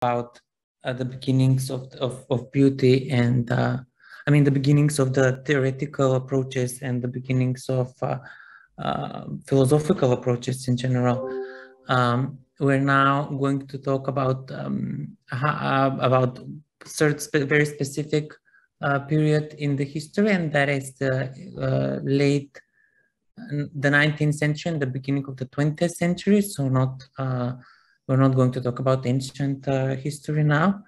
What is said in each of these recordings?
about the beginnings of beauty and I mean the beginnings of the theoretical approaches and the beginnings of philosophical approaches in general. We're now going to talk about very specific period in the history, and that is the late the 19th century and the beginning of the 20th century. So we're not going to talk about ancient history now.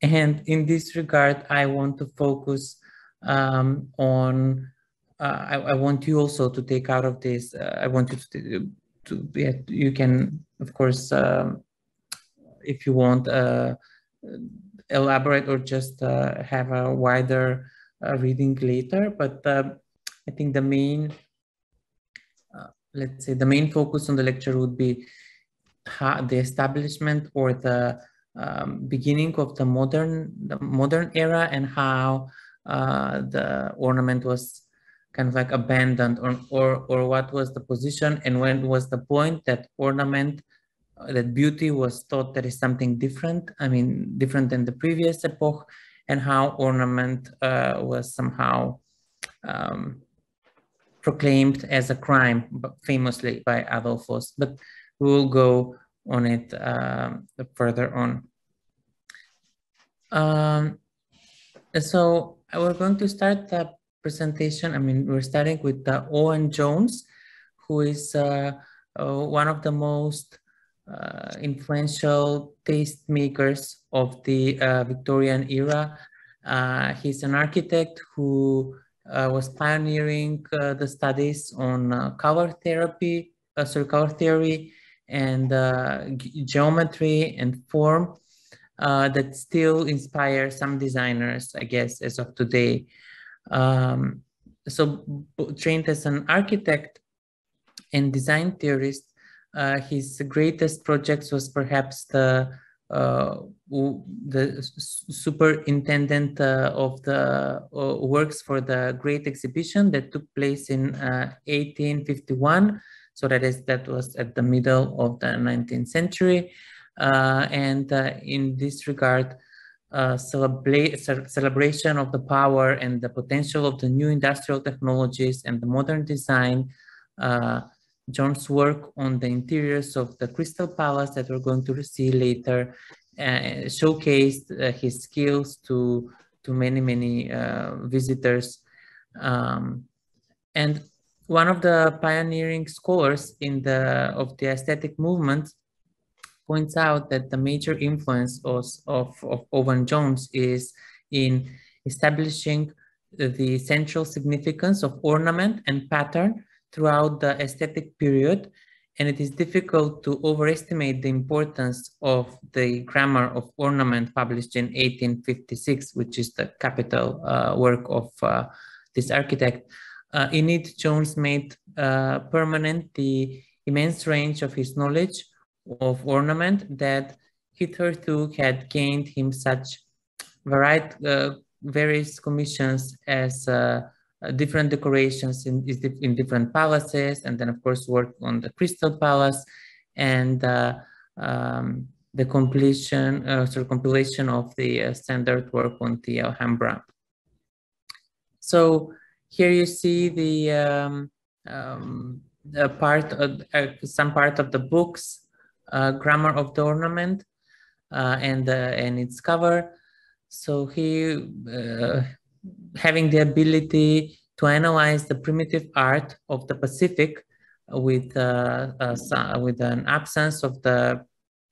And in this regard, I want to focus on, I want you also to take out of this, I want you you can, of course, if you want, elaborate or just have a wider reading later. But I think the main, let's say the main focus on the lecture would be the establishment or the beginning of the modern era, and how the ornament was kind of like abandoned, or what was the position, and when was the point that ornament, that beauty was thought that is something different, I mean different than the previous epoch, and how ornament was somehow proclaimed as a crime, famously by Adolphus. But we will go on it further on. So we're going to start the presentation. I mean, we're starting with Owen Jones, who is one of the most influential tastemakers of the Victorian era. He's an architect who was pioneering the studies on color therapy, color theory, and geometry and form that still inspire some designers, I guess, as of today. So trained as an architect and design theorist, his greatest projects was perhaps the superintendent of the works for the Great Exhibition that took place in 1851. So that was at the middle of the 19th century. And in this regard, celebration of the power and the potential of the new industrial technologies and the modern design. John's work on the interiors of the Crystal Palace that we're going to see later showcased his skills to many visitors. And one of the pioneering scholars of the aesthetic movement points out that the major influence of Owen Jones is in establishing the central significance of ornament and pattern throughout the aesthetic period, and it is difficult to overestimate the importance of the Grammar of Ornament published in 1856, which is the capital work of this architect. In it, Jones made permanent the immense range of his knowledge of ornament that hitherto had gained him such various commissions as different decorations in different palaces, and then of course worked on the Crystal Palace and the compilation of the standard work on the Alhambra. So here you see some part of the books, Grammar of the Ornament, and its cover. So he, having the ability to analyze the primitive art of the Pacific with an absence of the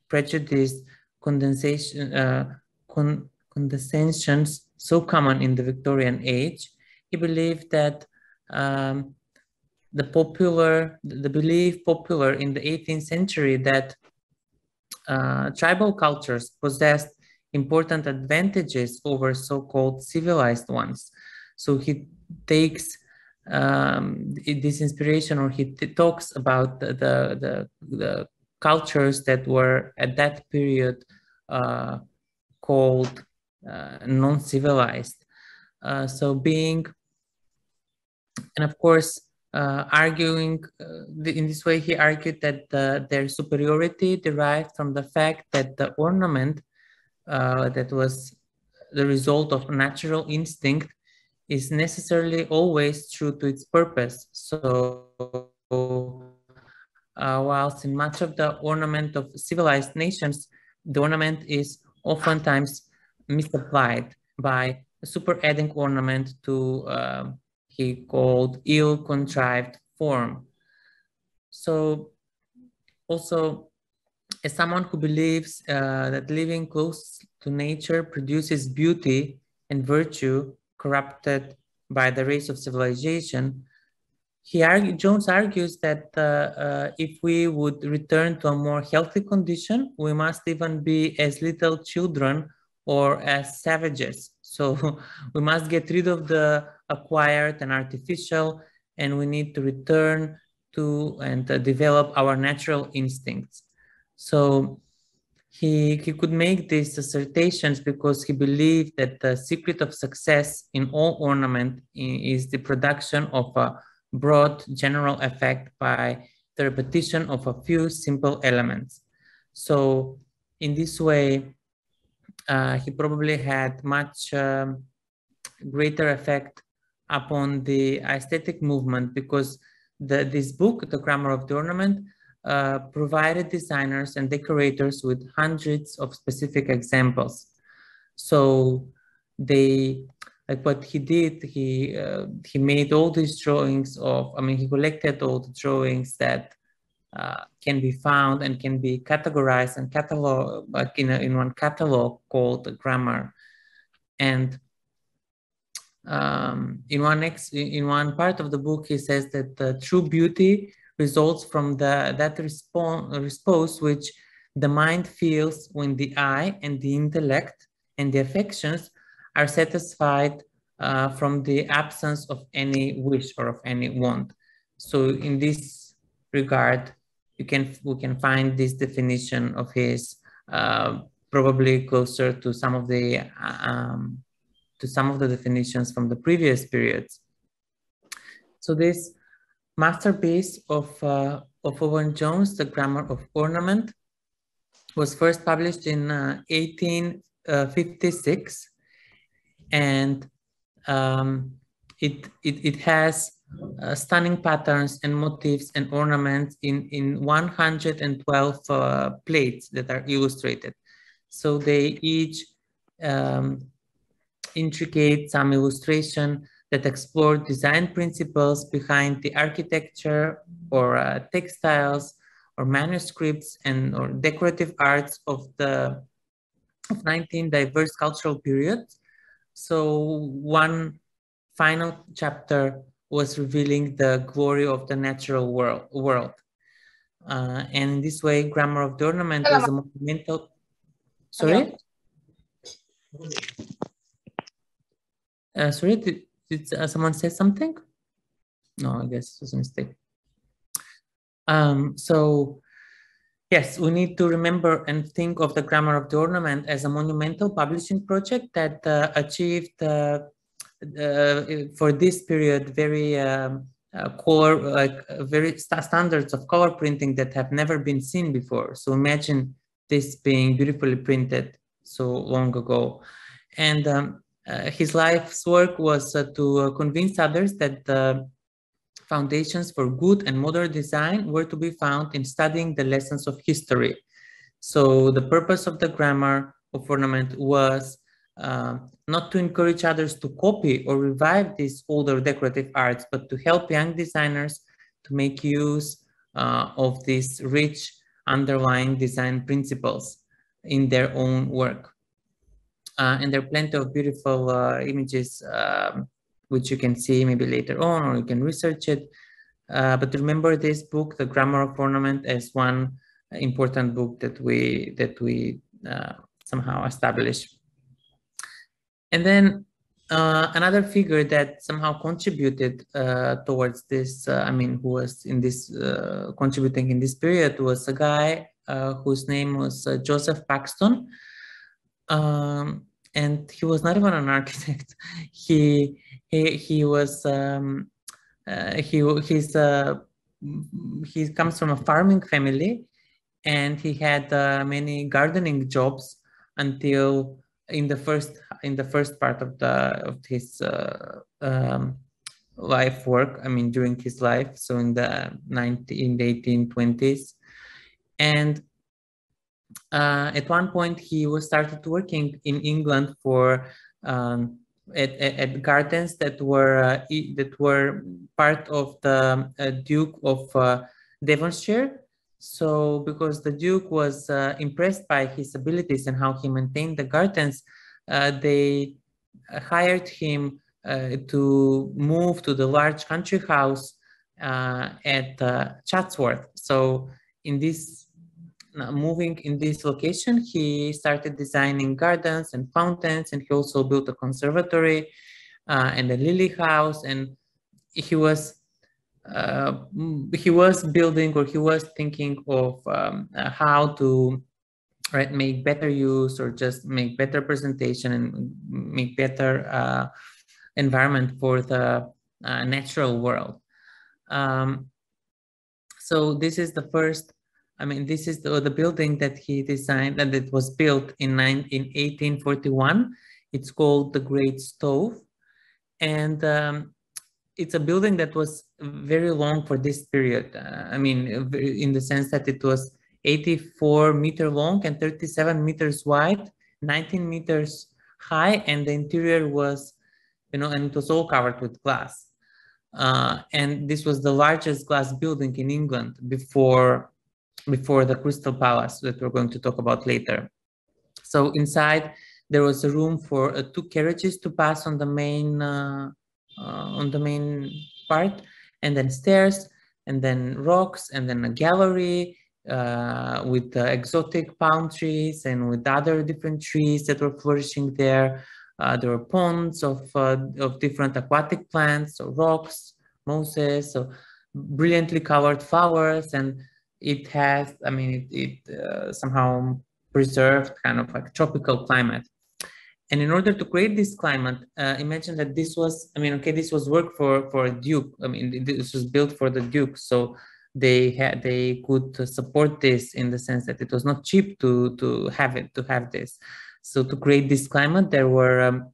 prejudiced condescensions so common in the Victorian age, he believed that the belief popular in the 18th century that tribal cultures possessed important advantages over so-called civilized ones. So he takes this inspiration, or he talks about the cultures that were at that period called non-civilized. So being, and of course, arguing in this way, he argued that their superiority derived from the fact that the ornament that was the result of natural instinct is necessarily always true to its purpose. So whilst in much of the ornament of civilized nations, the ornament is oftentimes misapplied by super adding ornament to he called ill-contrived form. So also, as someone who believes that living close to nature produces beauty and virtue corrupted by the race of civilization, Jones argues that if we would return to a more healthy condition, we must even be as little children or as savages. So we must get rid of the acquired and artificial, and we need to return to and develop our natural instincts. So he could make these assertions because he believed that the secret of success in all ornament is the production of a broad general effect by the repetition of a few simple elements. So in this way, he probably had much greater effect upon the aesthetic movement because this book, The Grammar of the Ornament, provided designers and decorators with hundreds of specific examples. So they, like what he did, he made all these drawings of, I mean, he collected all the drawings that can be found and can be categorized and catalog, like in one catalog called the Grammar. And in one part of the book, he says that the true beauty results from that response which the mind feels when the eye and the intellect and the affections are satisfied from the absence of any wish or of any want. So in this regard, we can find this definition of his probably closer to some of the definitions from the previous periods. So this masterpiece of Owen Jones, The Grammar of Ornament, was first published in 1856, and it has stunning patterns and motifs and ornaments in 112 plates that are illustrated. So they each intricate some illustration that explore design principles behind the architecture or textiles or manuscripts and or decorative arts of 19 diverse cultural periods. So one final chapter was revealing the glory of the natural world. And in this way, Grammar of the Ornament was a monumental, sorry? Sorry, did someone say something? No, I guess it was a mistake. So yes, we need to remember and think of the Grammar of the Ornament as a monumental publishing project that achieved for this period very very standards of color printing that have never been seen before. So imagine this being beautifully printed so long ago. And his life's work was to convince others that the foundations for good and modern design were to be found in studying the lessons of history. So the purpose of the Grammar of Ornament was not to encourage others to copy or revive these older decorative arts, but to help young designers to make use of these rich underlying design principles in their own work. And there are plenty of beautiful images which you can see maybe later on, or you can research it. But remember this book, The Grammar of Ornament, as one important book that we somehow established. And then another figure that somehow contributed towards this, I mean, who was in this contributing in this period, was a guy whose name was Joseph Paxton. And he was not even an architect. He was he comes from a farming family, and he had many gardening jobs until in the first part of his life work. I mean, during his life, so in the 1820s, and at one point he was started working in England for at gardens that were part of the Duke of Devonshire. So because the Duke was impressed by his abilities and how he maintained the gardens, they hired him to move to the large country house at Chatsworth. So in this moving in this location, he started designing gardens and fountains, and he also built a conservatory and a lily house. And he was building, or he was thinking of how to make better use, or just make better presentation and make better environment for the natural world. So this is the first, I mean, this is the building that he designed, and it was built in 1841. It's called the Great Stove. And it's a building that was very long for this period. I mean, in the sense that it was 84-meter long and 37 meters wide, 19 meters high, and the interior was, and it was all covered with glass. And this was the largest glass building in England before the Crystal Palace that we're going to talk about later. So inside there was a room for 2 carriages to pass on the main part, and then stairs, and then rocks, and then a gallery with exotic palm trees and with other different trees that were flourishing there. There were ponds of different aquatic plants, so rocks, mosses, so brilliantly colored flowers. And it has, I mean, it somehow preserved kind of like tropical climate. And in order to create this climate, imagine that this was, I mean, okay, this was work for a duke. I mean, this was built for the duke, so they could support this in the sense that it was not cheap to have this. So to create this climate, there were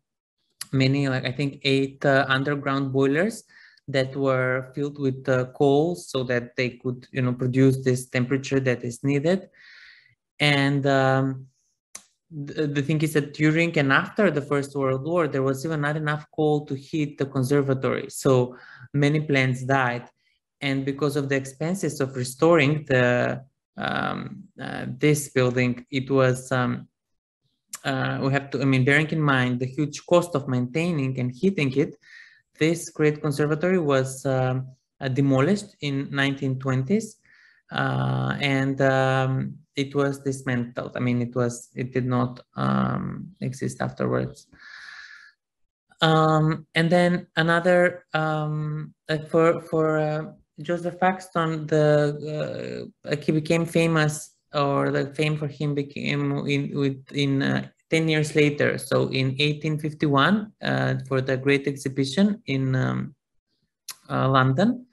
many, like I think 8 underground boilers that were filled with coal, so that they could, produce this temperature that is needed. And the thing is that during and after the First World War, there was even not enough coal to heat the conservatory. So many plants died. And because of the expenses of restoring this building, it was, we have to, I mean, bearing in mind the huge cost of maintaining and heating it, this great conservatory was demolished in 1920s. And it was dismantled. I mean, it did not exist afterwards. And then another, for Joseph Paxton, he became famous, or the fame for him became in 10 years later. So in 1851, for the Great Exhibition in London.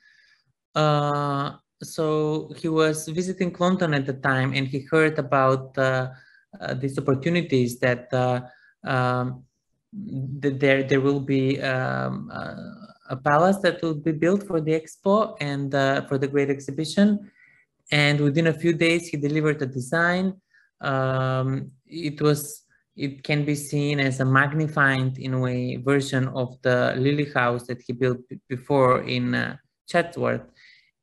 So he was visiting London at the time, and he heard about these opportunities that there will be a palace that will be built for the expo and for the Great Exhibition. And within a few days, he delivered a design. It can be seen as a magnified, in a way, version of the lily house that he built before in Chatsworth.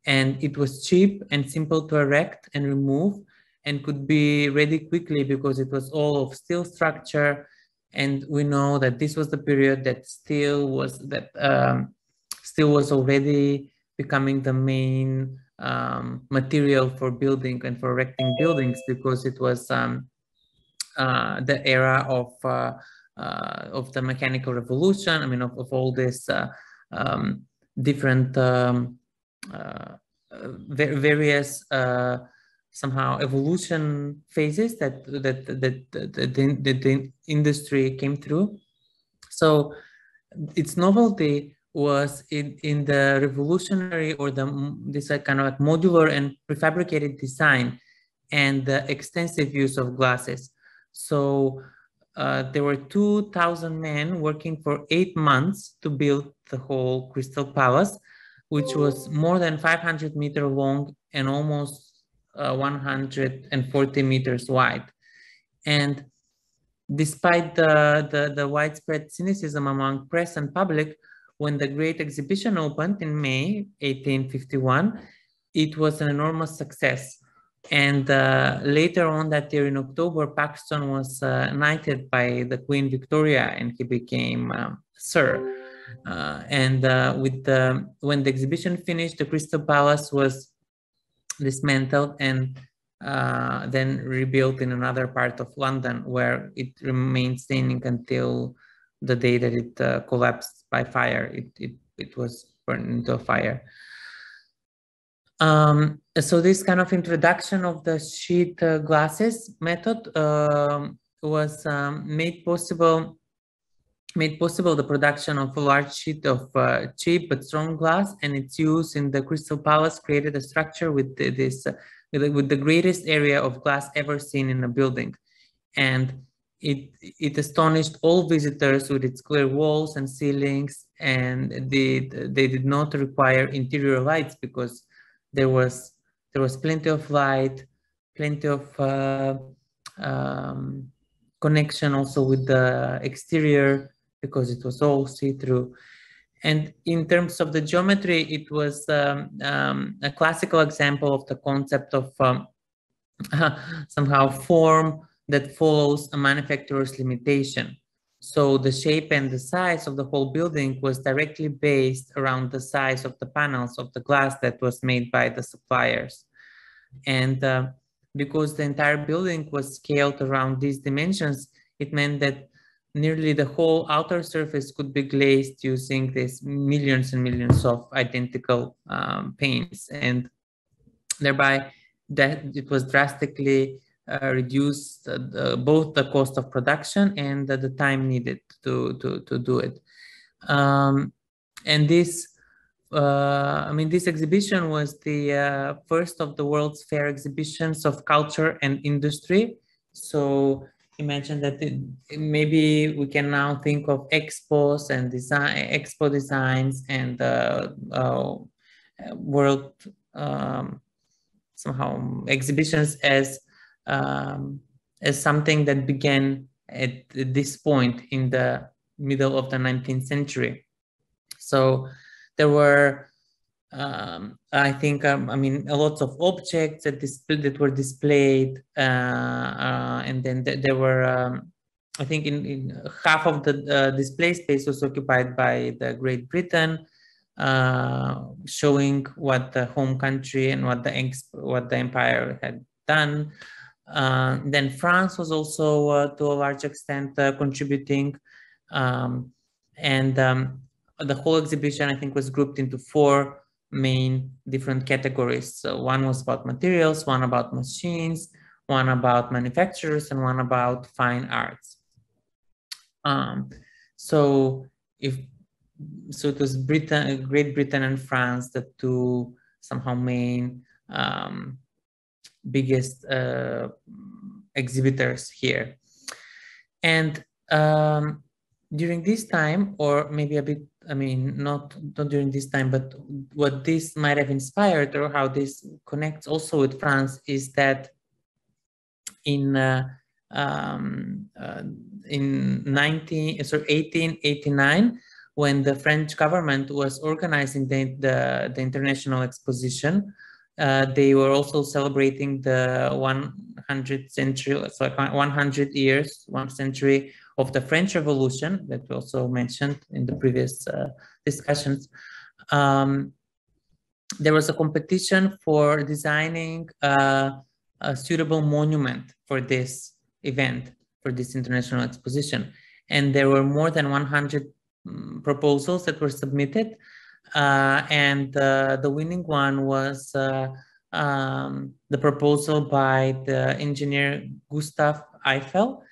And it was cheap and simple to erect and remove, and could be ready quickly because it was all of steel structure. And we know that this was the period that steel was already becoming the main material for building and for erecting buildings, because it was the era of the mechanical revolution. I mean, of all this different various somehow evolution phases that the industry came through. So its novelty was in the revolutionary, or this kind of like modular and prefabricated design, and the extensive use of glasses. So there were 2,000 men working for 8 months to build the whole Crystal Palace, which was more than 500 meters long and almost 140 meters wide. And despite the widespread cynicism among press and public, when the Great Exhibition opened in May 1851, it was an enormous success. And later on that year in October, Paxton was knighted by the Queen Victoria and he became Sir. When the exhibition finished, the Crystal Palace was dismantled and then rebuilt in another part of London, where it remained standing until the day that it collapsed by fire. It was burned into a fire. So this kind of introduction of the sheet glasses method was made possible the production of a large sheet of cheap but strong glass, and its use in the Crystal Palace created a structure with the greatest area of glass ever seen in a building. And it astonished all visitors with its clear walls and ceilings, and they did not require interior lights because there was plenty of light, plenty of connection also with the exterior, because it was all see-through. And in terms of the geometry, it was a classical example of the concept of somehow form that follows a manufacturer's limitation. So the shape and the size of the whole building was directly based around the size of the panels of the glass that was made by the suppliers. And because the entire building was scaled around these dimensions, it meant that nearly the whole outer surface could be glazed using these millions and millions of identical paints, and thereby that it was drastically reduced both the cost of production and the time needed to do it. And this this exhibition was the first of the world's fair exhibitions of culture and industry. So imagine that maybe we can now think of expos and expo designs and world somehow exhibitions as something that began at this point in the middle of the 19th century. So there were I think a lots of objects that were displayed, and then there were I think in half of the display space was occupied by the Great Britain, showing what the home country and what the empire had done. Then France was also to a large extent contributing, and the whole exhibition, I think, was grouped into 4 main different categories. So one was about materials, one about machines, one about manufacturers, and one about fine arts. So it was Great Britain and France, the 2 somehow main biggest exhibitors here. And during this time, or maybe a bit, not during this time, but what this might have inspired, or how this connects also with France, is that in 1889, when the French government was organizing the International Exposition, they were also celebrating the 100th century, so 100 years, 1 century of the French Revolution that we also mentioned in the previous discussions. There was a competition for designing a suitable monument for this event, for this International Exposition. And there were more than 100 proposals that were submitted. And the winning one was the proposal by the engineer Gustav Eiffel.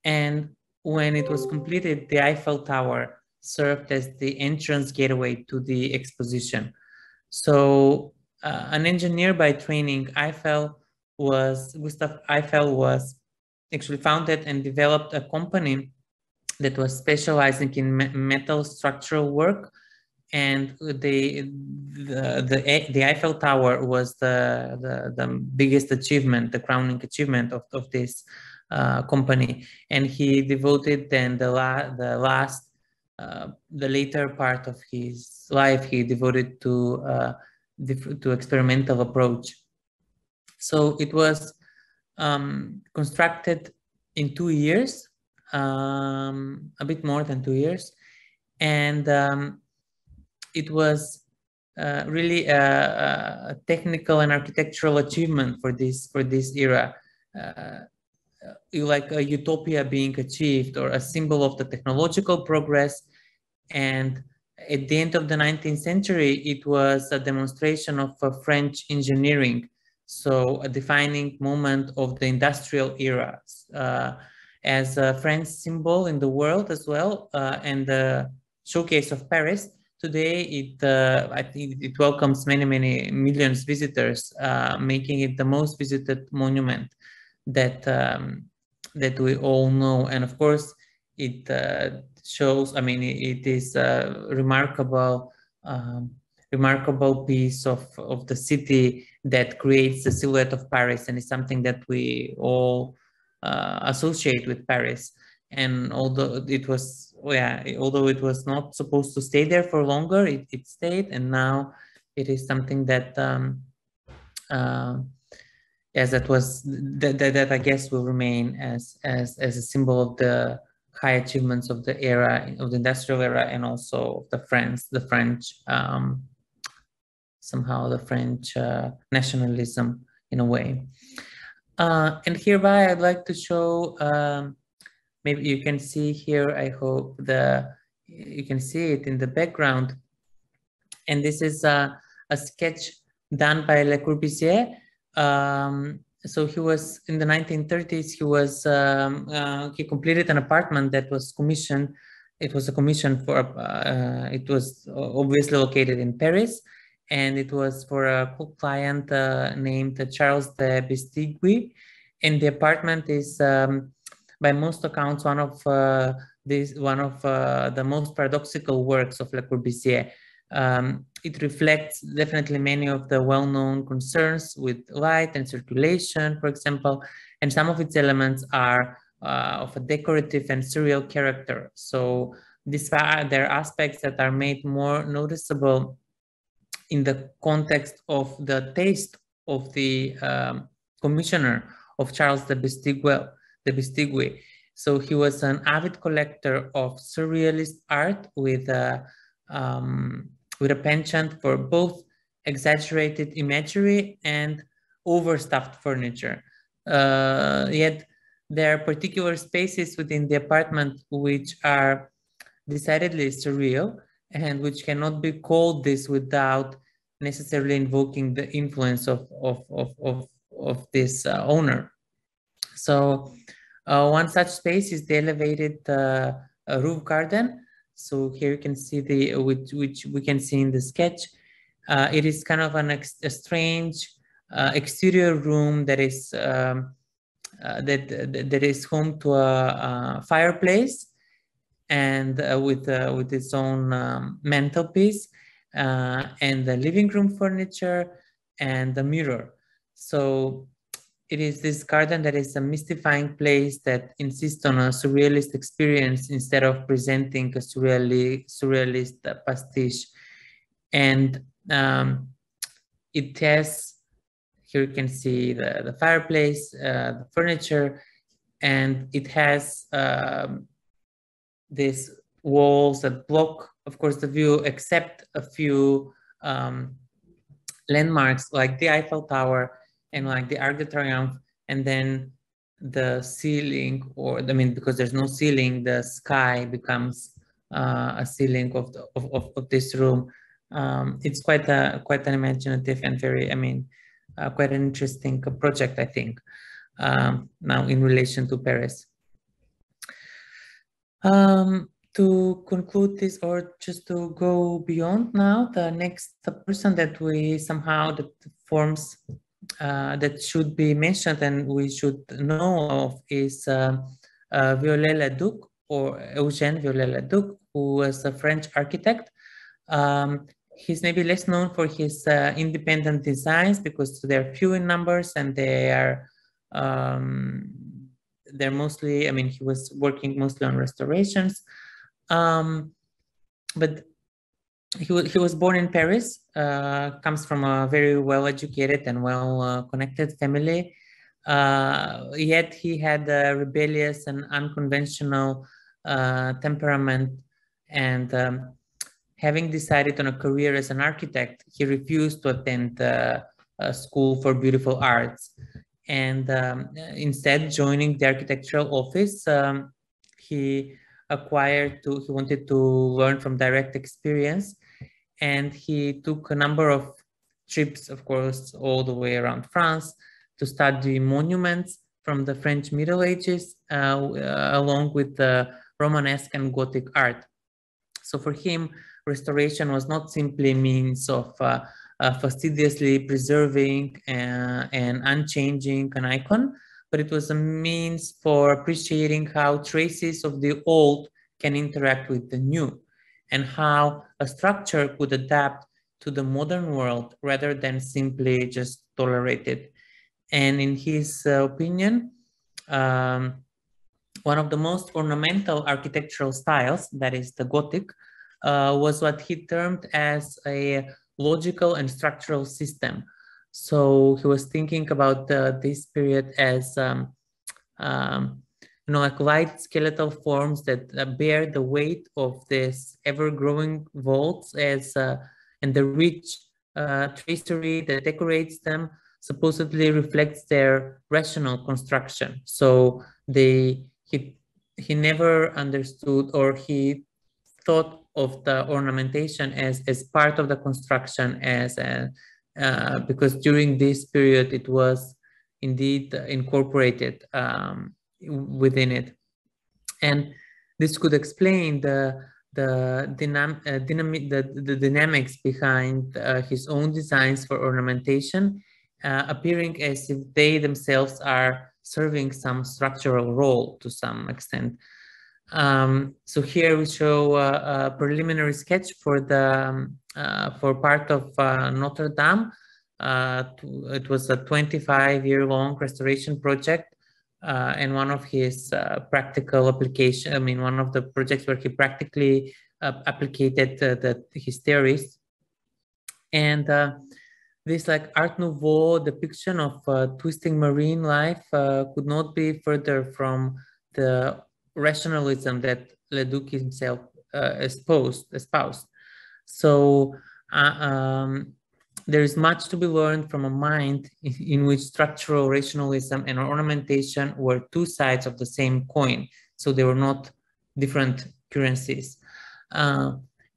And when it was completed, the Eiffel Tower served as the entrance gateway to the exposition. So an engineer by training, Gustav Eiffel was actually founded and developed a company that was specializing in metal structural work, and the Eiffel Tower was the biggest achievement, the crowning achievement of this company. And he devoted then the later part of his life he devoted to experimental approach. So it was constructed in 2 years, a bit more than 2 years, and it was really a technical and architectural achievement for this era, like a utopia being achieved, or a symbol of the technological progress. And at the end of the 19th century, it was a demonstration of French engineering, so a defining moment of the industrial era, as a French symbol in the world as well, and the showcase of Paris. Today, I think it welcomes many millions visitors, making it the most visited monument that that we all know. And of course, it shows. I mean, it is a remarkable piece of the city that creates the silhouette of Paris, and is something that we all associate with Paris. And although it was not supposed to stay there for longer, it stayed, and now it is something that yes, that I guess will remain as a symbol of the high achievements of the era, of the industrial era, and also the French somehow the French nationalism in a way. And hereby I'd like to show, maybe you can see here, I hope you can see it in the background. And this is a sketch done by Le Corbusier. So he was in the 1930s. He completed an apartment that was commissioned. It was a commission for. It was obviously located in Paris, and it was for a client named Charles de Bistigui. And the apartment is, by most accounts, one of the most paradoxical works of Le Corbusier. It reflects definitely many of the well-known concerns with light and circulation, for example, and some of its elements are of a decorative and surreal character. So there are aspects that are made more noticeable in the context of the taste of the commissioner of Charles de Bistigui. So he was an avid collector of surrealist art with a penchant for both exaggerated imagery and overstuffed furniture. Yet there are particular spaces within the apartment which are decidedly surreal, and which cannot be called this without necessarily invoking the influence of this owner. So one such space is the elevated roof garden. So here you can see which we can see in the sketch. It is kind of a strange exterior room that is that is home to a fireplace, and with its own mantelpiece, and the living room furniture and the mirror. So it is this garden that is a mystifying place that insists on a surrealist experience instead of presenting a surrealist pastiche. And it has, here you can see the fireplace, the furniture, and it has these walls that block, of course, the view, except a few landmarks like the Eiffel Tower and like the Arc de Triomphe, and then the ceiling, or I mean, because there's no ceiling, the sky becomes a ceiling of this room. It's quite an imaginative and very, I mean, quite an interesting project, I think, now in relation to Paris. To conclude this, or just to go beyond now, the next person that we somehow that forms that should be mentioned and we should know of is Viollet-le-Duc, or Eugène Viollet-le-Duc, who was a French architect. He's maybe less known for his independent designs because they're few in numbers and they're mostly, I mean, he was working mostly on restorations. But he was born in Paris, comes from a very well-educated and well-connected family. Yet he had a rebellious and unconventional temperament, and having decided on a career as an architect, he refused to attend a school for beautiful arts. And instead, joining the architectural office, he wanted to learn from direct experience, and he took a number of trips, of course, all the way around France to study monuments from the French Middle Ages, along with the Romanesque and Gothic art. So for him, restoration was not simply a means of fastidiously preserving and unchanging an icon, but it was a means for appreciating how traces of the old can interact with the new, and how a structure could adapt to the modern world rather than simply just tolerate it. And in his opinion, one of the most ornamental architectural styles, that is the Gothic, was what he termed as a logical and structural system. So he was thinking about this period as like light skeletal forms that bear the weight of this ever-growing vaults and the rich tracery that decorates them supposedly reflects their rational construction. So he never understood, or he thought of the ornamentation as part of the construction, because during this period it was indeed incorporated within it. And this could explain the dynamics behind his own designs for ornamentation, appearing as if they themselves are serving some structural role to some extent. So here we show a preliminary sketch for part of Notre Dame. It was a 25-year-long restoration project, and one of his practical application. I mean, one of the projects where he practically applicated his theories. And this like Art Nouveau depiction of twisting marine life could not be further from the rationalism that Leduc himself espoused. So there is much to be learned from a mind in which structural rationalism and ornamentation were two sides of the same coin. So they were not different currencies.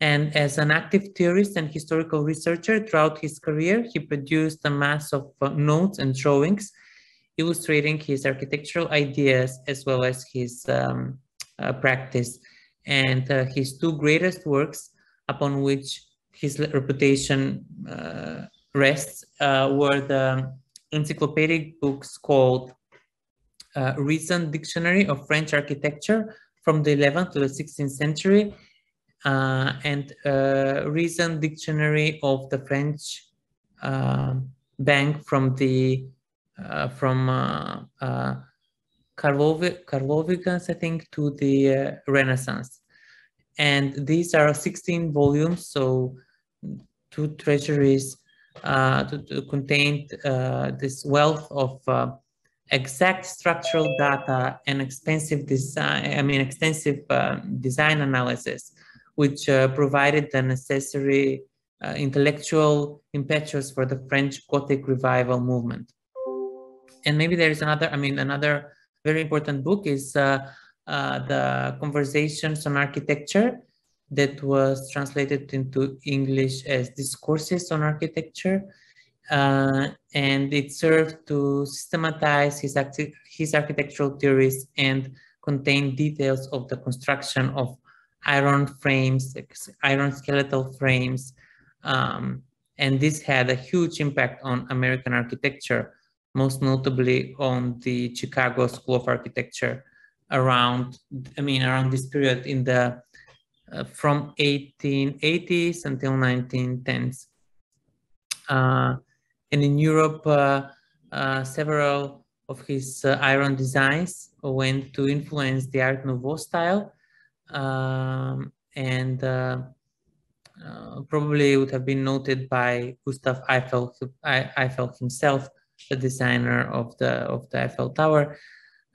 And as an active theorist and historical researcher throughout his career, he produced a mass of notes and drawings illustrating his architectural ideas as well as his practice. And his two greatest works upon which his reputation rests were the encyclopedic books called Recent Dictionary of French Architecture from the 11th to the 16th century, and Recent Dictionary of the French Bank from the Carlovigans, I think, to the Renaissance. And these are 16 volumes, so two treasuries to contain this wealth of exact structural data and extensive design analysis, which provided the necessary intellectual impetus for the French Gothic revival movement. And maybe there is another very important book is the Conversations on Architecture, that was translated into English as Discourses on Architecture. And it served to systematize his architectural theories and contain details of the construction of iron frames, iron skeletal frames, And this had a huge impact on American architecture, most notably on the Chicago School of Architecture around this period in the from 1880s until 1910s. And in Europe, several of his iron designs went to influence the Art Nouveau style, and probably would have been noted by Gustav Eiffel himself, the designer of the Eiffel Tower.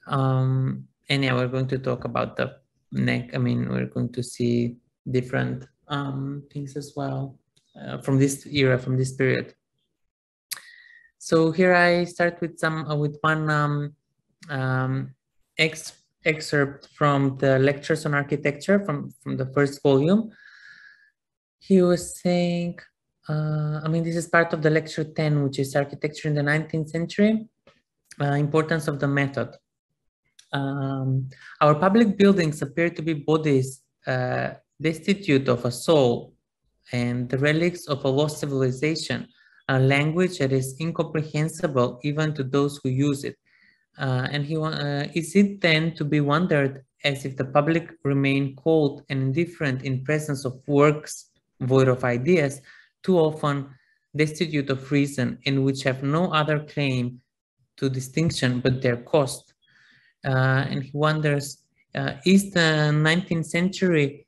And yeah, we're going to talk about the neck. We're going to see different things as well from this era, from this period. So here I start with one excerpt from the lectures on architecture from the first volume. He was saying, this is part of the lecture 10, which is architecture in the 19th century, importance of the method. Our public buildings appear to be bodies destitute of a soul and the relics of a lost civilization, a language that is incomprehensible even to those who use it. Is it then to be wondered as if the public remain cold and indifferent in presence of works void of ideas, too often destitute of reason, and which have no other claim to distinction but their cost? And he wonders, is the 19th century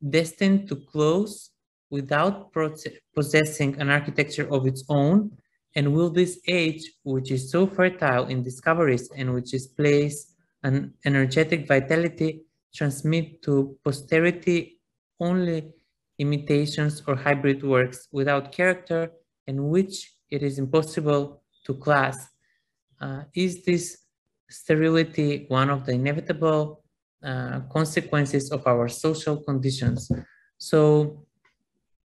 destined to close without possessing an architecture of its own? And will this age, which is so fertile in discoveries and which displays an energetic vitality, transmit to posterity only imitations or hybrid works without character, and which it is impossible to class? Is this sterility one of the inevitable consequences of our social conditions? So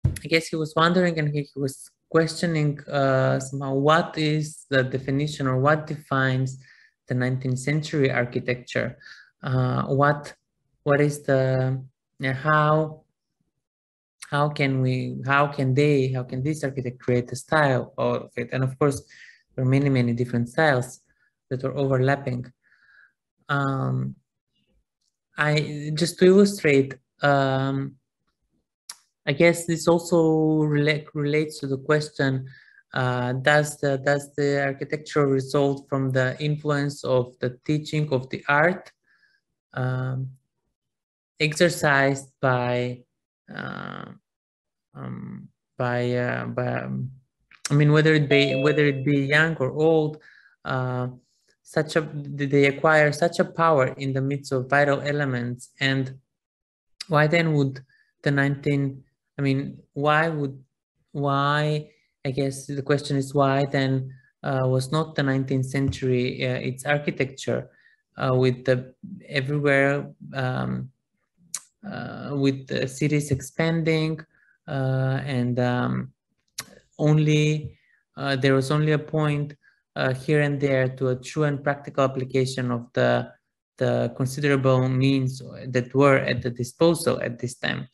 I guess he was wondering, and he was questioning somehow what is the definition, or what defines the 19th century architecture? What is the how can this architect create a style of it? And of course, there are many different styles that are overlapping. I just to illustrate, I guess this also relates to the question: does the architecture result from the influence of the teaching of the art exercised by whether it be young or old, they acquire such a power in the midst of vital elements? And why then would the 19, why, I guess the question is why then was not the 19th century its architecture with the everywhere, with the cities expanding, and there was only a point here and there to a true and practical application of the considerable means that were at the disposal at this time.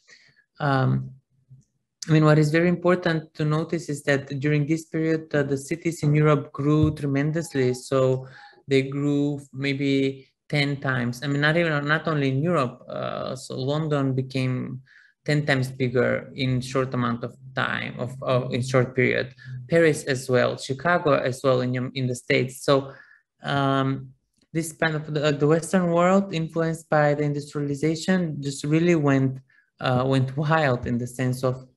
What is very important to notice is that during this period, the cities in Europe grew tremendously. So they grew maybe 10 times. Not only in Europe. So London became 10 times bigger in short amount of time, in short period. Paris as well, Chicago as well in the States. So this kind of the Western world, influenced by the industrialization, just really went wild in the sense of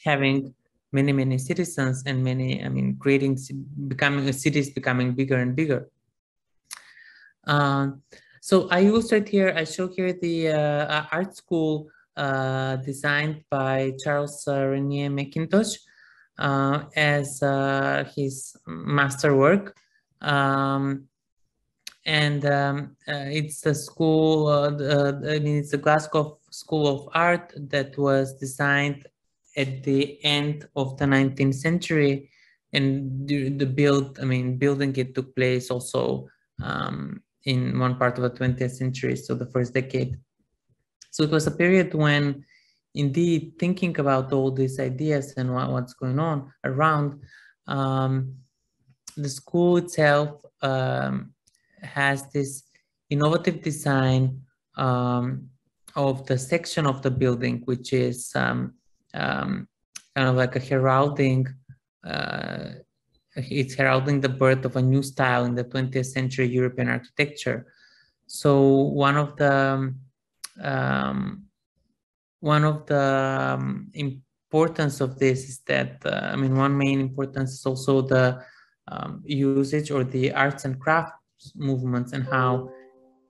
having many citizens and creating, cities becoming bigger and bigger. So I illustrate here, I show here the art school designed by Charles Renier Mackintosh as his masterwork. It's a school, it's the Glasgow School of Art that was designed at the end of the 19th century, and building it took place also in one part of the 20th century, so the first decade. So it was a period when indeed, thinking about all these ideas and what's going on around, the school itself has this innovative design of the section of the building, which is kind of like a heralding. It's heralding the birth of a new style in the 20th century European architecture. So one of the importance of this is that, I mean, one main importance is also the usage or the arts and crafts movements and how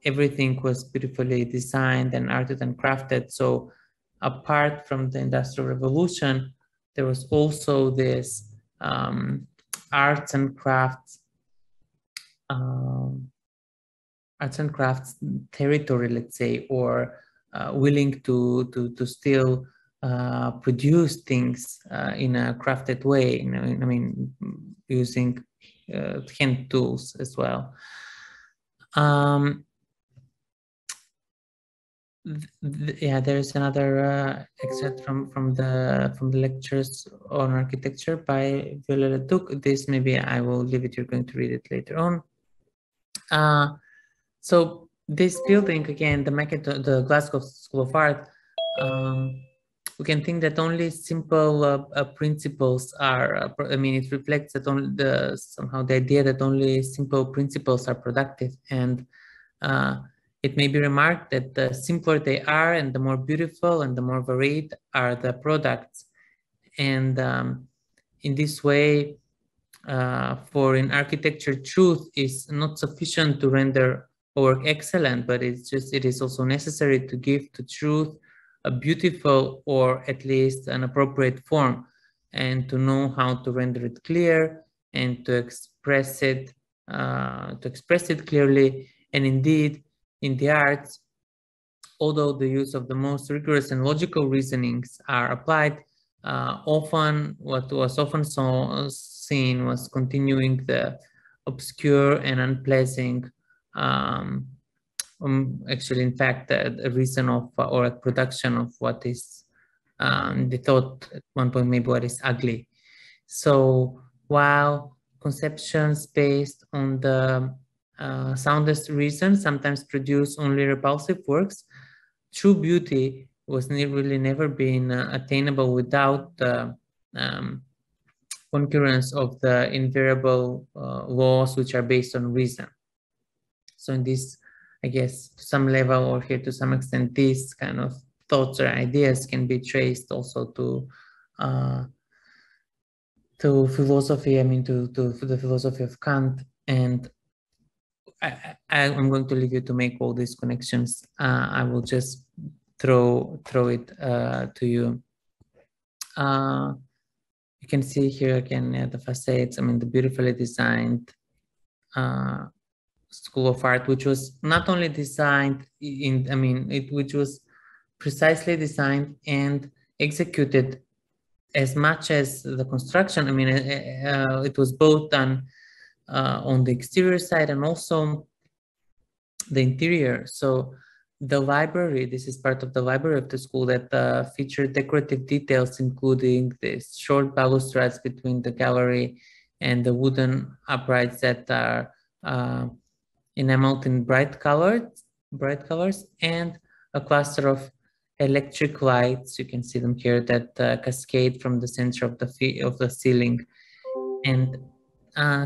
everything was beautifully designed and arted and crafted. So apart from the Industrial Revolution, there was also this arts and crafts territory, let's say, or willing to still produce things in a crafted way. I mean, using hand tools as well. Yeah, there's another excerpt from the lectures on architecture by Violetta Duc. This maybe I will leave it. You're going to read it later on. So this building, again, the Glasgow School of Art, we can think that only simple principles are, I mean, it reflects that only somehow the idea that only simple principles are productive. And it may be remarked that the simpler they are and the more beautiful and the more varied are the products. And in this way, for in architecture, truth is not sufficient to render work excellent, but it is also necessary to give to truth a beautiful or at least an appropriate form, and to know how to render it clear and to express it clearly. And indeed, in the arts, although the use of the most rigorous and logical reasonings are applied, often what was often seen was continuing the obscure and unpleasant, actually, in fact, a reason of or a production of what is they thought at one point maybe what is ugly. So while conceptions based on the soundest reason sometimes produce only repulsive works, true beauty was really never been attainable without the concurrence of the invariable laws which are based on reason. So in this, I guess, to some level or here to some extent, these kind of thoughts or ideas can be traced also to philosophy, I mean, to the philosophy of Kant. And I'm going to leave you to make all these connections. I will just throw it to you. You can see here again the facades, I mean, the beautifully designed School of Art, which was not only designed in, I mean, which was precisely designed and executed as much as the construction. I mean, it was both done on the exterior side and also the interior. So the library, this is part of the library of the school that featured decorative details, including these short balustrades between the gallery and the wooden uprights that are enameled in bright colors, and a cluster of electric lights. You can see them here that cascade from the center of the ceiling. And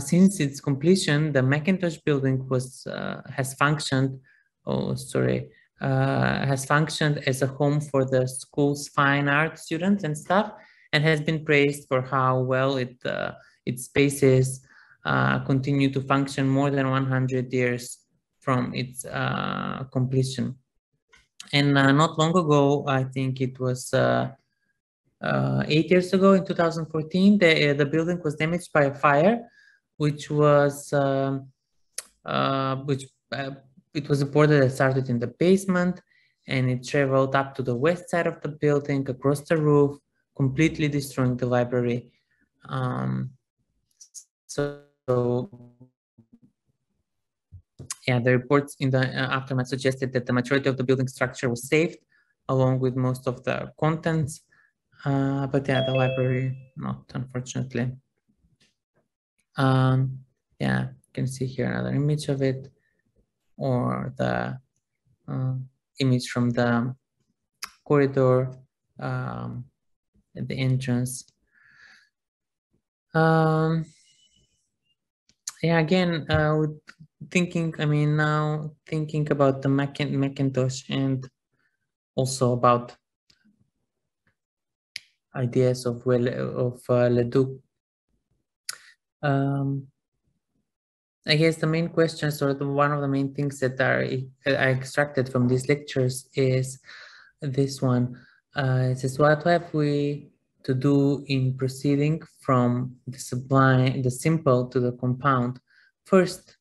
since its completion, the Macintosh building has functioned as a home for the school's fine art students and staff, and has been praised for how well its spaces continue to function more than 100 years from its completion. And not long ago, I think it was 8 years ago, in 2014, the building was damaged by a fire, which was it was reported that started in the basement, and it traveled up to the west side of the building, across the roof, completely destroying the library. So yeah, the reports in the aftermath suggested that the majority of the building structure was saved, along with most of the contents. But yeah, the library, not, unfortunately. Yeah, you can see here another image of it, or the image from the corridor at the entrance. Yeah, again, now thinking about the Macintosh and also about ideas of Leduc. I guess the main questions, or one of the main things that are extracted from these lectures is this one. It says, what have we to do in proceeding from the sublime, the simple to the compound? First,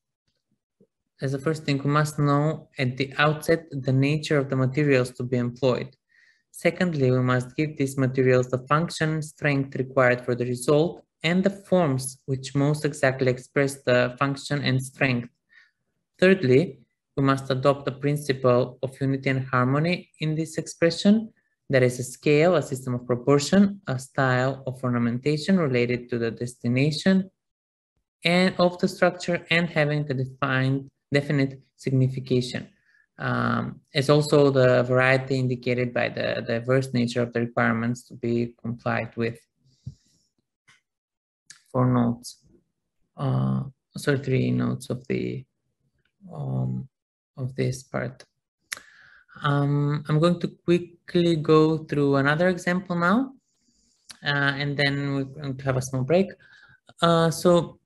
as a first thing, we must know at the outset the nature of the materials to be employed. Secondly, we must give these materials the function and strength required for the result and the forms which most exactly express the function and strength. Thirdly, we must adopt the principle of unity and harmony in this expression. There is a scale, a system of proportion, a style of ornamentation related to the destination and of the structure and having a definite signification. It's also the variety indicated by the diverse nature of the requirements to be complied with. 4 notes, sorry, 3 notes of this part. I'm going to quickly go through another example now, and then we're going to have a small break. So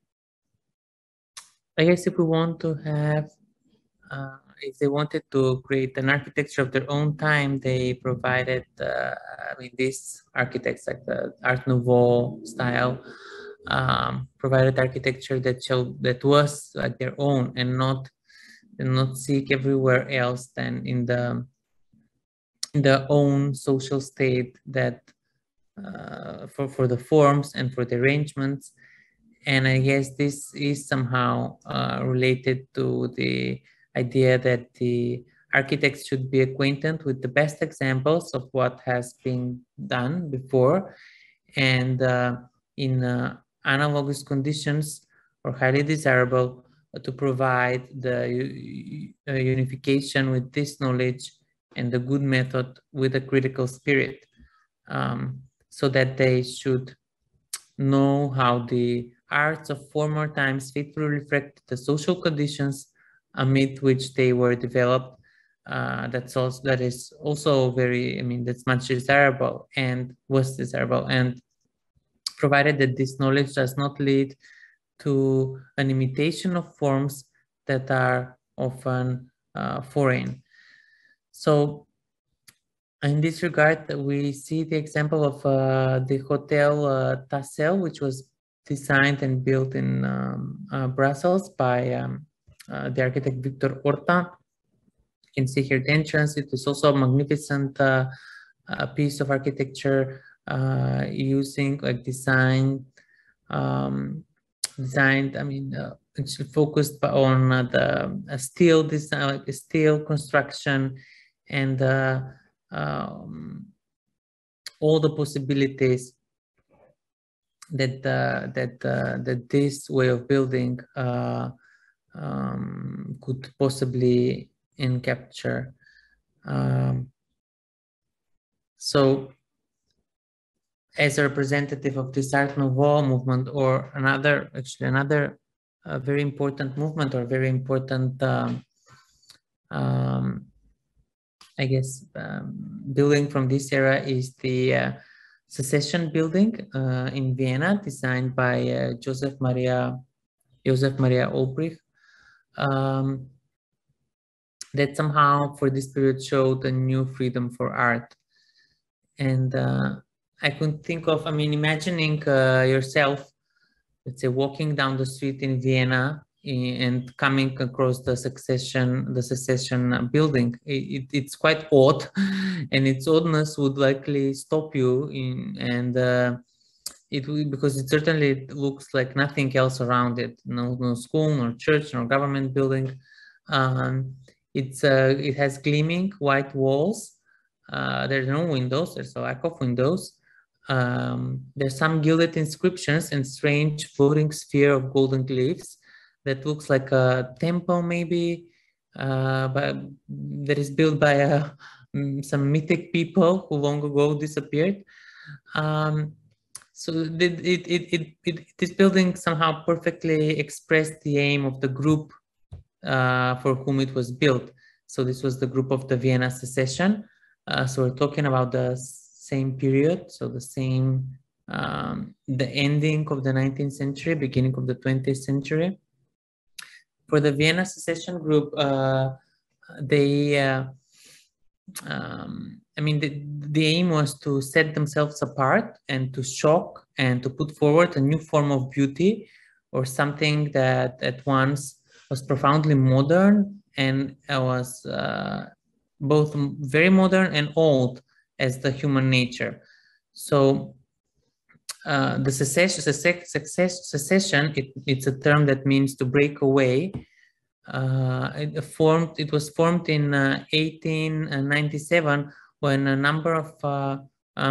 I guess if we want to have if they wanted to create an architecture of their own time, they provided, these architects like the Art Nouveau style, provided architecture that was like their own and not seek everywhere else than in the own social state that for the forms and for the arrangements. And I guess this is somehow related to the idea that the architects should be acquainted with the best examples of what has been done before, and in analogous conditions or highly desirable to provide the unification with this knowledge and the good method with a critical spirit, so that they should know how the arts of former times faithfully reflect the social conditions amid which they were developed. That is also very, that's much desirable and was desirable, and provided that this knowledge does not lead to an imitation of forms that are often foreign. So in this regard, we see the example of the Hotel Tassel, which was designed and built in Brussels by the architect Victor Horta. You can see here the entrance. It is also a magnificent piece of architecture using like designed, it's focused on the steel design, like steel construction, and all the possibilities that this way of building could possibly capture. So, as a representative of this Art Nouveau movement, or another very important movement, or very important, I guess, building from this era is the Secession building in Vienna, designed by Joseph Maria Olbrich, that somehow for this period showed a new freedom for art. And I could think of, imagining yourself, let's say, walking down the street in Vienna and coming across the Secession building. It's quite odd, and its oddness would likely stop you because it certainly looks like nothing else around it. No school, no church, no government building. It has gleaming white walls, There's no windows, there's a lack of windows. There's some gilded inscriptions and strange floating sphere of golden glyphs that looks like a temple maybe, but that is built by some mythic people who long ago disappeared. So this building somehow perfectly expressed the aim of the group for whom it was built. So this was the group of the Vienna Secession. So we're talking about the same period, so the same, the ending of the 19th century, beginning of the 20th century. For the Vienna Secession group, I mean, the aim was to set themselves apart and to shock and to put forward a new form of beauty, or something that at once was profoundly modern and was both very modern and old as the human nature. So the secession, it's a term that means to break away. It was formed in 1897 when a number of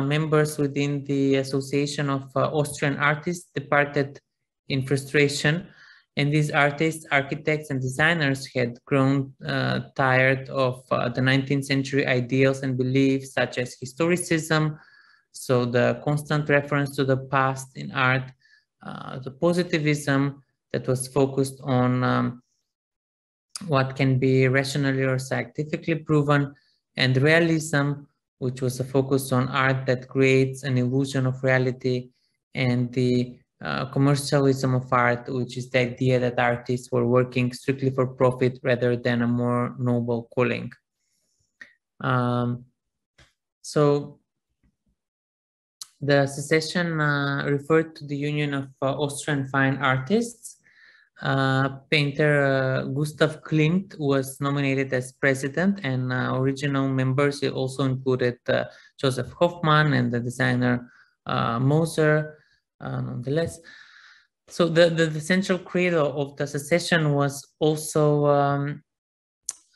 members within the Association of Austrian Artists departed in frustration. And these artists, architects, and designers had grown tired of the 19th century ideals and beliefs such as historicism, so the constant reference to the past in art, the positivism that was focused on what can be rationally or scientifically proven, and realism, which was a focus on art that creates an illusion of reality, and the commercialism of art, which is the idea that artists were working strictly for profit rather than a more noble calling. So the secession referred to the union of Austrian fine artists. Painter Gustav Klimt was nominated as president, and original members also included Joseph Hoffmann and the designer Moser, nonetheless. So the central credo of the secession was also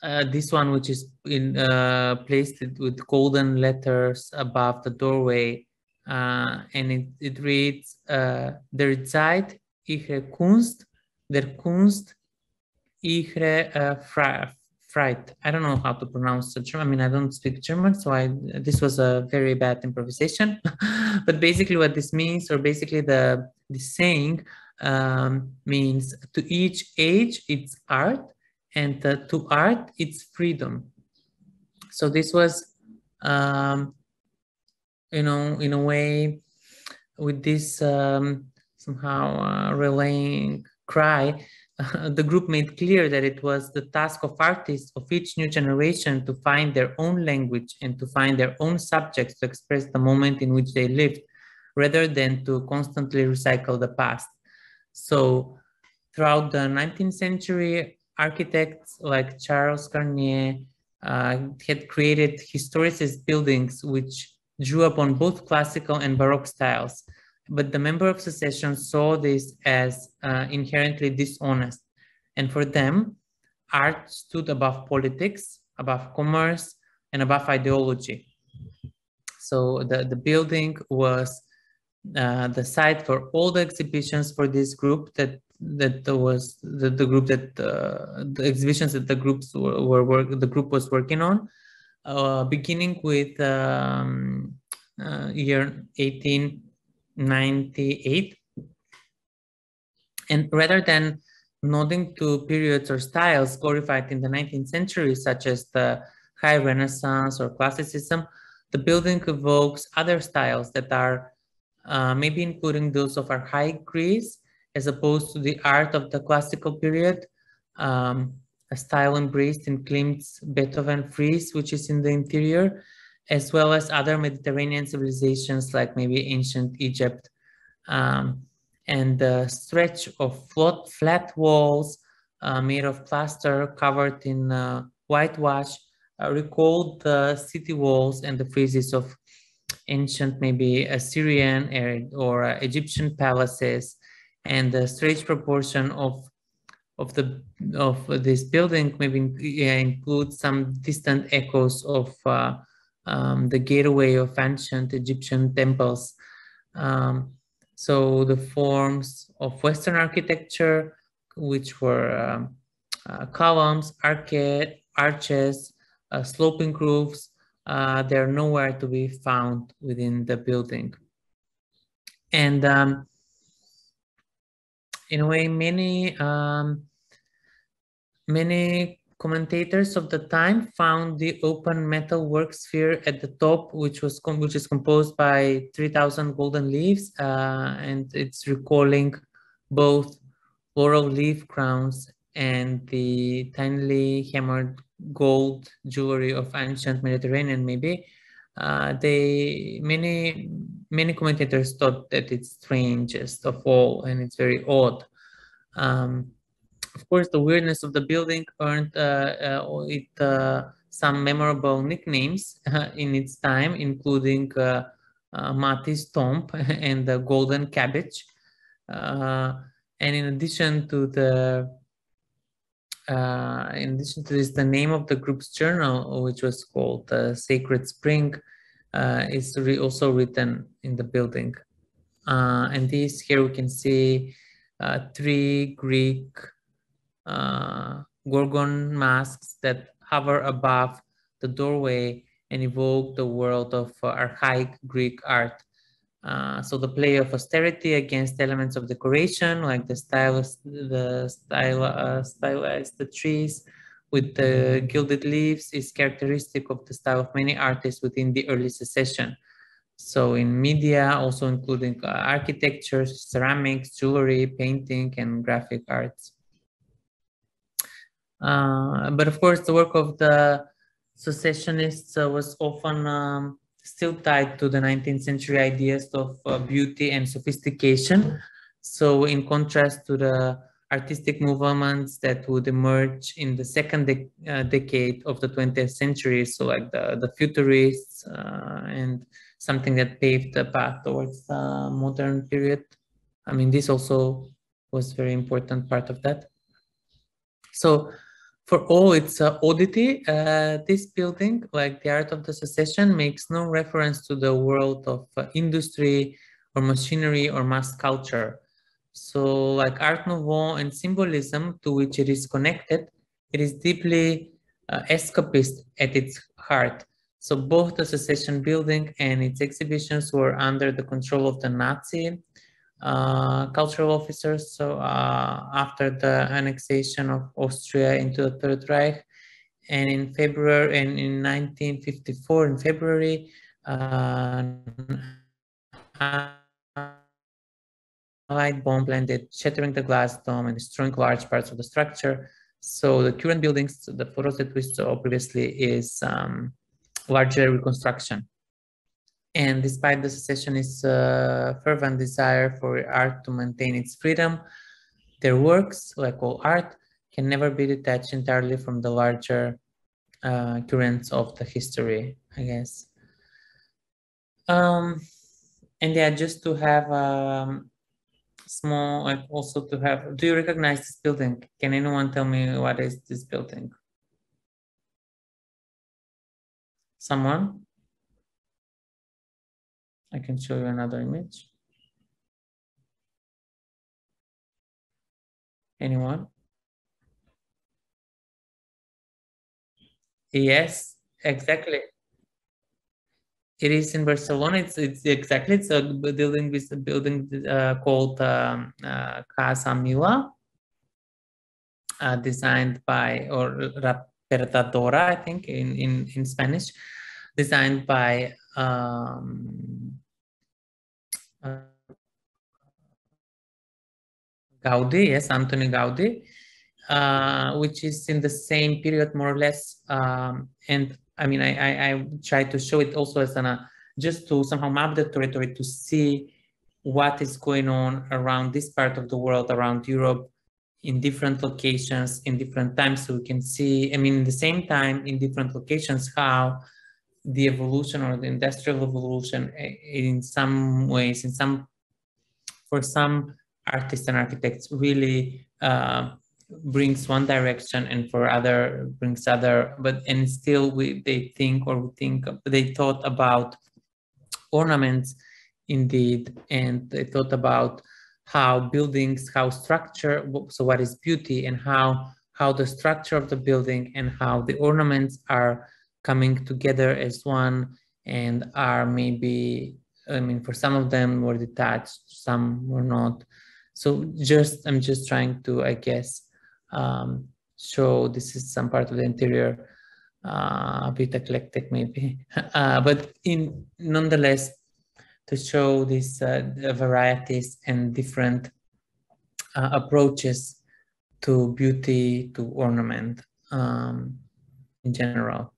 this one, which is placed with golden letters above the doorway, and it reads, Der Zeit ihre Kunst, der Kunst ihre Freit. I don't know how to pronounce the German. I mean, I don't speak German, so this was a very bad improvisation. But basically what this means, or basically the saying means, to each age it's art, and to art it's freedom. So this was, you know, in a way, with this somehow relaying cry, the group made clear that it was the task of artists of each new generation to find their own language and to find their own subjects to express the moment in which they lived, rather than to constantly recycle the past. So throughout the 19th century, architects like Charles Garnier had created historicist buildings which drew upon both classical and Baroque styles. But the member of secession saw this as inherently dishonest. And for them, art stood above politics, above commerce, and above ideology. So the building was the site for all the exhibitions for this group the exhibitions that the group was working on, beginning with year 1898. And rather than nodding to periods or styles glorified in the 19th century, such as the High Renaissance or Classicism, the building evokes other styles that are maybe including those of archaic Greece, as opposed to the art of the classical period, a style embraced in Klimt's Beethoven frieze, which is in the interior, as well as other Mediterranean civilizations like maybe ancient Egypt. And the stretch of flat walls made of plaster covered in whitewash recalled the city walls and the friezes of ancient, maybe Assyrian or Egyptian palaces. And the strange proportion of this building maybe includes some distant echoes of the gateway of ancient Egyptian temples. So the forms of Western architecture, which were columns, arches, sloping roofs, they're nowhere to be found within the building. And in a way, many commentators of the time found the open metal work sphere at the top, which is composed by 3,000 golden leaves, and it's recalling both laurel leaf crowns and the tinily hammered gold jewelry of ancient Mediterranean. Maybe many commentators thought that it's strangest of all, and it's very odd. Of course, the weirdness of the building earned it some memorable nicknames in its time, including Mati's Tomb and the Golden Cabbage. And in addition to this, the name of the group's journal, which was called Sacred Spring, is also written in the building. And these here we can see 3 Greek gorgon masks that hover above the doorway and evoke the world of archaic Greek art. So the play of austerity against elements of decoration, like the stylized the trees with the gilded leaves, is characteristic of the style of many artists within the early secession. So in media, also including architecture, ceramics, jewelry, painting, and graphic arts. But of course, the work of the secessionists was often still tied to the 19th century ideas of beauty and sophistication. So in contrast to the artistic movements that would emerge in the second decade of the 20th century, so like the futurists and something that paved the path towards the modern period. I mean, this also was a very important part of that. So for all its oddity, this building, like the Art of the Secession, makes no reference to the world of industry or machinery or mass culture. So like Art Nouveau and symbolism to which it is connected, it is deeply escapist at its heart. So both the Secession building and its exhibitions were under the control of the Nazi cultural officers. So after the annexation of Austria into the Third Reich, and in February, and in 1954, in February, Allied bomb landed, shattering the glass dome and destroying large parts of the structure. So the current buildings, the photos that we saw previously, is larger reconstruction. And despite the secessionists' fervent desire for art to maintain its freedom, their works, like all art, can never be detached entirely from the larger currents of the history, I guess. And yeah, just to have small, like also to have, do you recognize this building? Can anyone tell me what is this building? Someone? I can show you another image. Anyone? Yes, exactly. It is in Barcelona. It's exactly, it's a building with a building called Casa Mila, designed by, or Raperdadora, I think in Spanish, designed by Gaudi, yes, Antoni Gaudi, which is in the same period more or less. And I mean, I try to show it also as just to somehow map the territory to see what is going on around this part of the world, around Europe, in different locations, in different times. So we can see, I mean, in the same time, in different locations, how the evolution or the industrial evolution in some ways, for some artists and architects really brings one direction and for other brings other, but and still they thought about ornaments indeed, and they thought about how buildings, how structure, so what is beauty, and how the structure of the building and how the ornaments are coming together as one, and are maybe, I mean, for some of them were detached, some were not. So I'm just trying to, I guess, show this is some part of the interior, a bit eclectic maybe, but nonetheless, to show these varieties and different approaches to beauty, to ornament in general.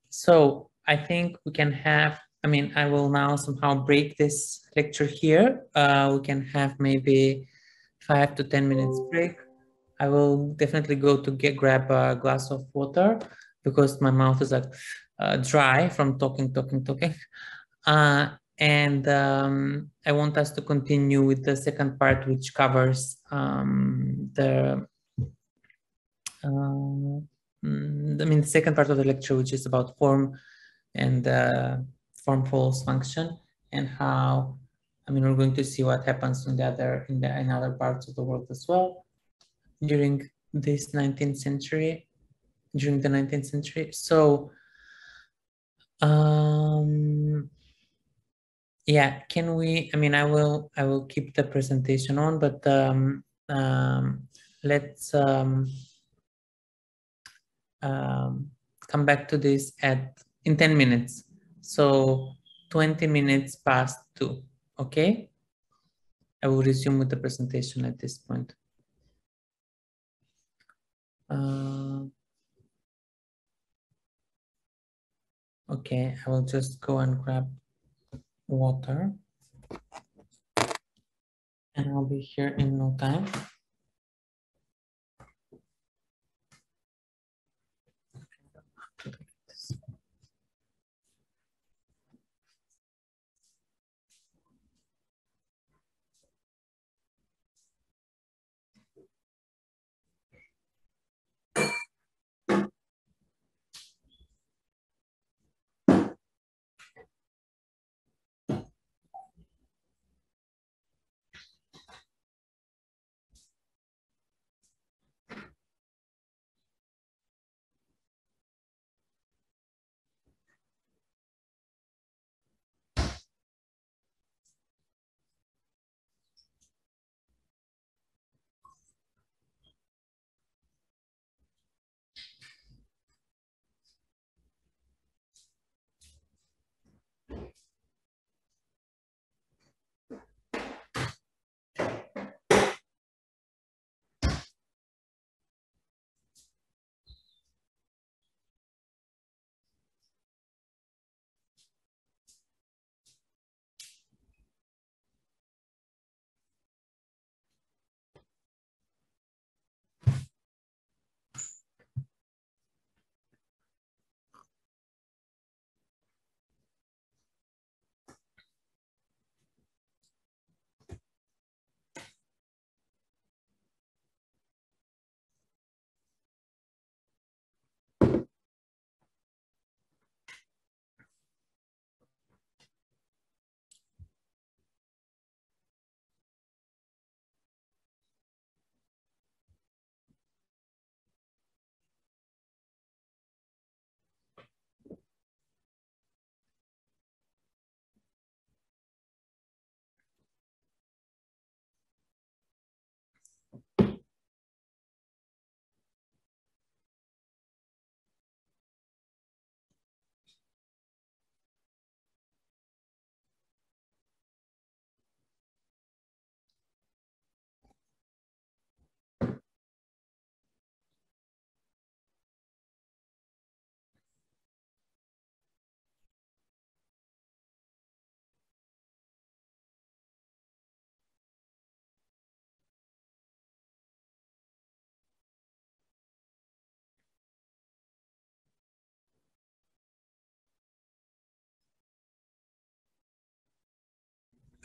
So I think we can have, I mean, I will now somehow break this lecture here. We can have maybe 5 to 10 minutes break. I will definitely go to grab a glass of water because my mouth is like dry from talking. And I want us to continue with the second part, which covers the the second part of the lecture, which is about form and form follows function, and how, I mean, we're going to see what happens in other parts of the world as well during this 19th century, during the 19th century. So, yeah, can we, I mean, I will keep the presentation on, but let's come back to this in 10 minutes. So 20 minutes past 2, okay? I will resume with the presentation at this point. Okay, I will just go and grab water and I'll be here in no time.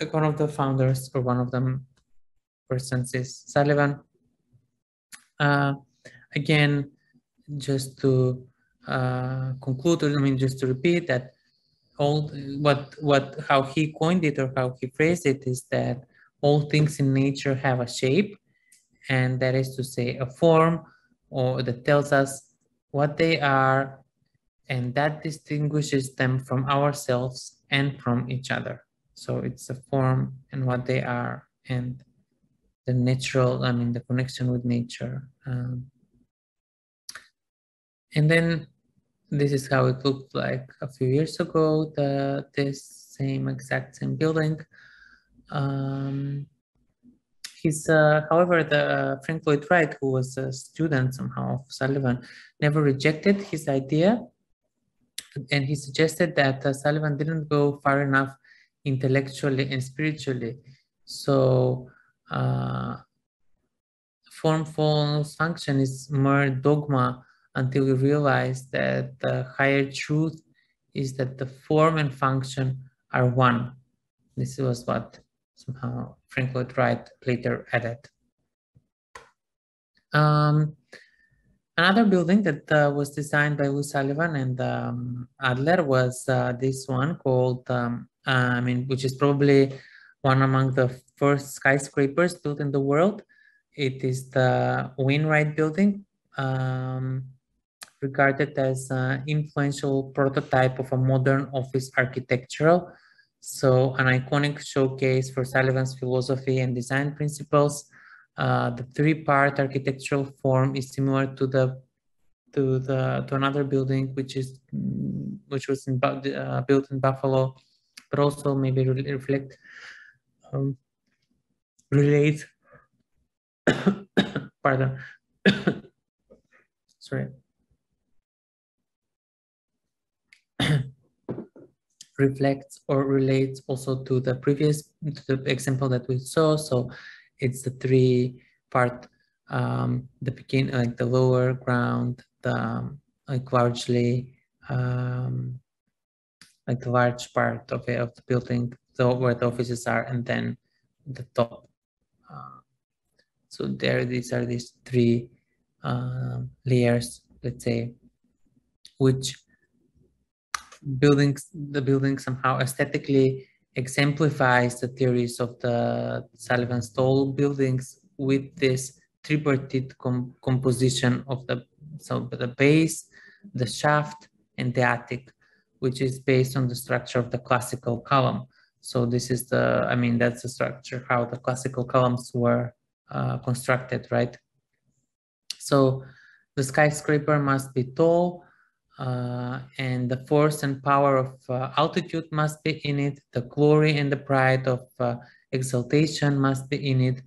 Like one of the founders or one of them persons is Sullivan. Again, just to conclude, I mean, just to repeat that all how he coined it or how he phrased it is that all things in nature have a shape, and that is to say a form, or that tells us what they are, and that distinguishes them from ourselves and from each other. So it's a form and what they are, and the natural, I mean, the connection with nature. And then this is how it looked like a few years ago, this exact same building. However, the Frank Lloyd Wright, who was a student somehow of Sullivan, never rejected his idea, and he suggested that Sullivan didn't go far enough intellectually and spiritually. So form follows function is mere dogma until we realize that the higher truth is that the form and function are one. This was what somehow Frank Lloyd Wright later added. Another building that was designed by Lou Sullivan and Adler was this one called, which is probably one among the first skyscrapers built in the world. It is the Wainwright building, regarded as an influential prototype of a modern office architectural. So an iconic showcase for Sullivan's philosophy and design principles. The three-part architectural form is similar to another building which was built in Buffalo, but also maybe relates pardon sorry reflects or relates also to the previous example that we saw. So it's the three-part, the beginning, like the lower ground, the like largely like the large part of the building, where the offices are, and then the top. So these are these three layers, let's say, which the building somehow aesthetically exemplifies the theories of the Sullivan's tall buildings with this tripartite composition of the base, the shaft, and the attic, which is based on the structure of the classical column. So this is that's the structure, how the classical columns were constructed, right? So the skyscraper must be tall, and the force and power of altitude must be in it. The glory and the pride of exaltation must be in it,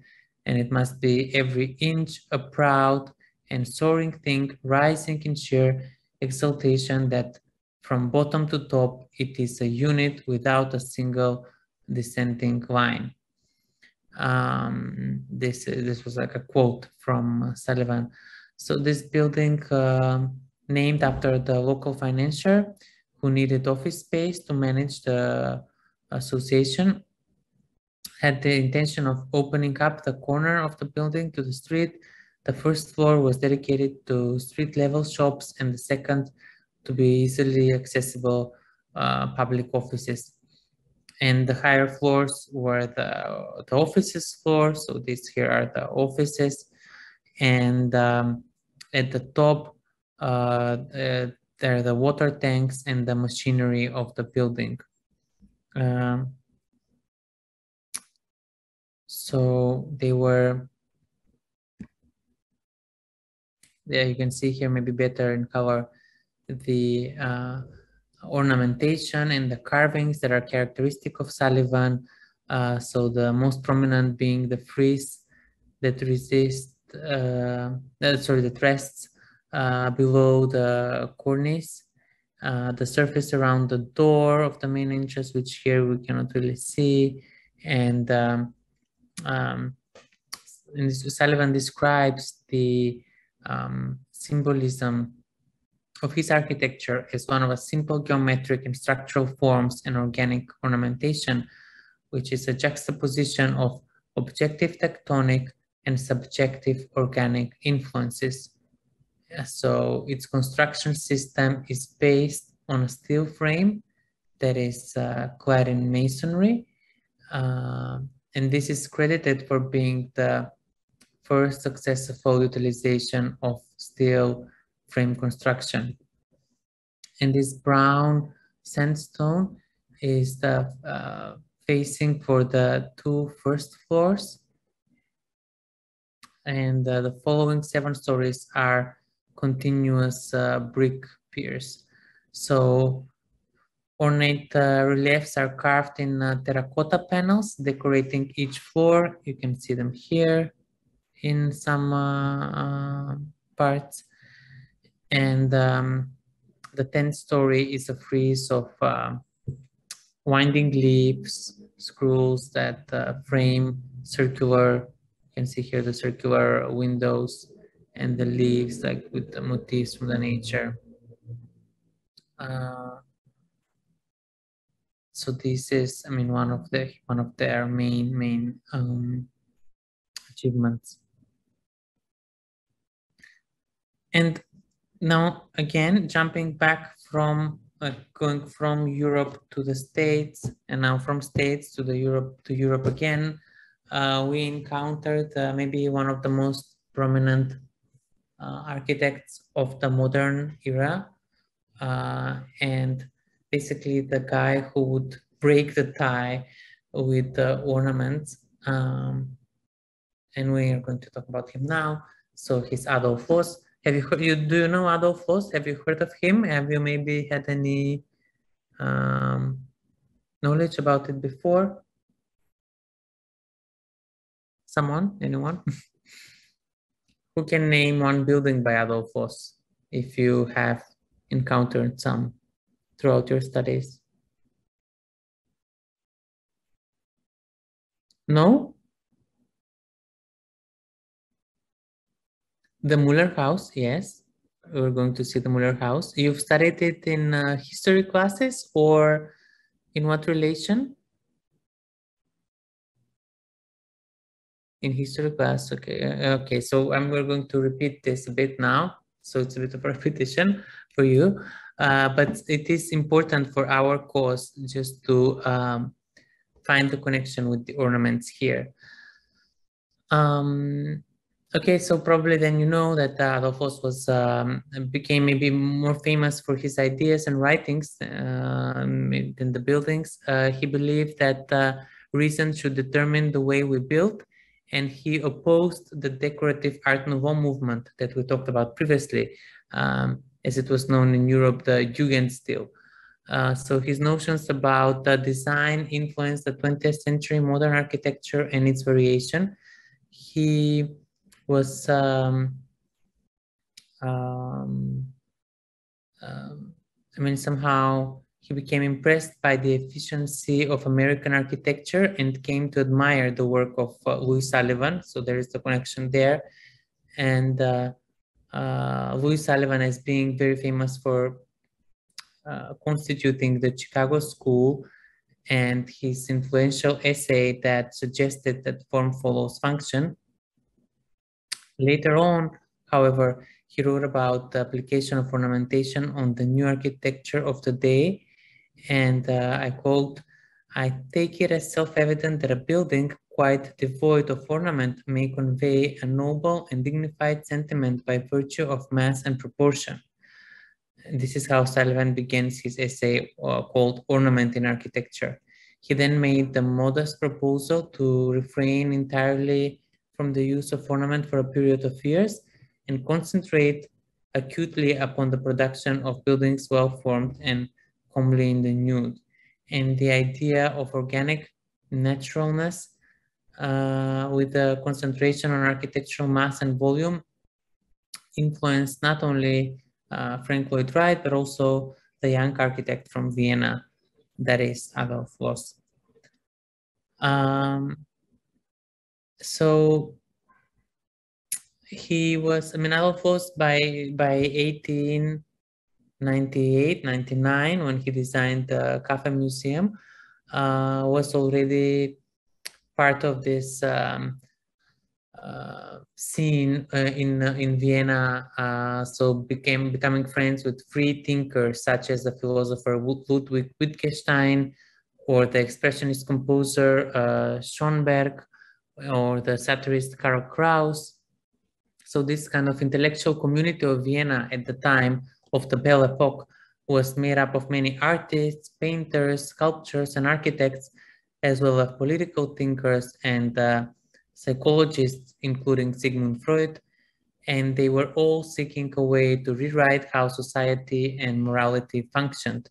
and it must be every inch a proud and soaring thing, rising in sheer exaltation, that from bottom to top it is a unit without a single descending line. This was like a quote from Sullivan. So this building, named after the local financier who needed office space to manage the association, had the intention of opening up the corner of the building to the street. The first floor was dedicated to street level shops, and the second to be easily accessible public offices. And the higher floors were the offices floor. So these here are the offices, and at the top there are the water tanks and the machinery of the building. So they were, yeah, you can see here maybe better in color the ornamentation and the carvings that are characteristic of Sullivan. So the most prominent being the frieze that that rests below the cornice, the surface around the door of the main entrance, which here we cannot really see, and Sullivan describes the symbolism of his architecture as one of a simple geometric and structural forms and organic ornamentation, which is a juxtaposition of objective tectonic and subjective organic influences. So its construction system is based on a steel frame that is clad in masonry. And this is credited for being the first successful utilization of steel frame construction. And this brown sandstone is the facing for the two first floors. And the following 7 stories are continuous brick piers. So ornate reliefs are carved in terracotta panels, decorating each floor. You can see them here in some parts. And the 10th story is a frieze of winding leaves, scrolls that frame circular. You can see here the circular windows and the leaves, like with the motifs from the nature. So this is, I mean, one of their main achievements. And now again, jumping back from going from Europe to the States, and now from States to Europe again, we encountered maybe one of the most prominent architects of the modern era, and basically the guy who would break the tie with the ornaments. And we are going to talk about him now. So he's Adolf Voss. Have you heard, do you know Adolf Voss? Have you heard of him? Have you maybe had any knowledge about it before? Someone? Anyone? Who can name one building by Adolf Voss if you have encountered some throughout your studies? No? The Muller House, yes. We're going to see the Muller House. You've studied it in history classes, or in what relation? In history class, okay. Okay, so we're going to repeat this a bit now. So it's a bit of a repetition for you, but it is important for our course just to find the connection with the ornaments here. Okay, so probably then you know that Adolphus became maybe more famous for his ideas and writings than the buildings. He believed that reason should determine the way we build, and he opposed the decorative Art Nouveau movement that we talked about previously, as it was known in Europe, the Jugendstil. So his notions about design influenced the 20th century modern architecture and its variation. He was I mean, somehow he became impressed by the efficiency of American architecture and came to admire the work of Louis Sullivan. So there is the connection there. And Louis Sullivan is being very famous for constituting the Chicago School, and his influential essay that suggested that form follows function. Later on, however, he wrote about the application of ornamentation on the new architecture of the day, and I quote, "I take it as self-evident that a building quite devoid of ornament may convey a noble and dignified sentiment by virtue of mass and proportion." And this is how Sullivan begins his essay called Ornament in Architecture. He then made the modest proposal to refrain entirely from the use of ornament for a period of years and concentrate acutely upon the production of buildings well formed and comely in the nude. And the idea of organic naturalness with a concentration on architectural mass and volume influenced not only Frank Lloyd Wright, but also the young architect from Vienna, that is Adolf Loos. So he was, I mean, Adolf Loos by 1898, 99, when he designed the Cafe Museum, was already part of this scene in Vienna, so becoming friends with free thinkers such as the philosopher Ludwig Wittgenstein, or the expressionist composer Schoenberg, or the satirist Karl Kraus. So this kind of intellectual community of Vienna at the time of the Belle Epoque was made up of many artists, painters, sculptors, and architects, as well as political thinkers and psychologists, including Sigmund Freud, and they were all seeking a way to rewrite how society and morality functioned.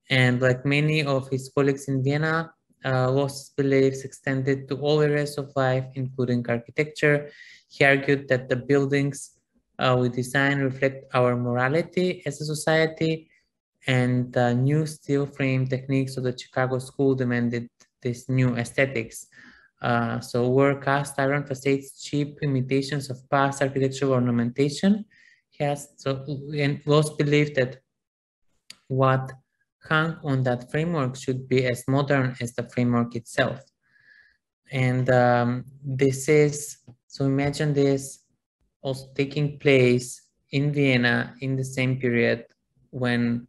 And like many of his colleagues in Vienna, Loss's beliefs extended to all areas of life, including architecture. He argued that the buildings we design reflect our morality as a society, and the new steel frame techniques of the Chicago School demanded this new aesthetics. So were cast iron facades cheap imitations of past architectural ornamentation? And Loss believed that what hung on that framework should be as modern as the framework itself. And so imagine this also taking place in Vienna in the same period when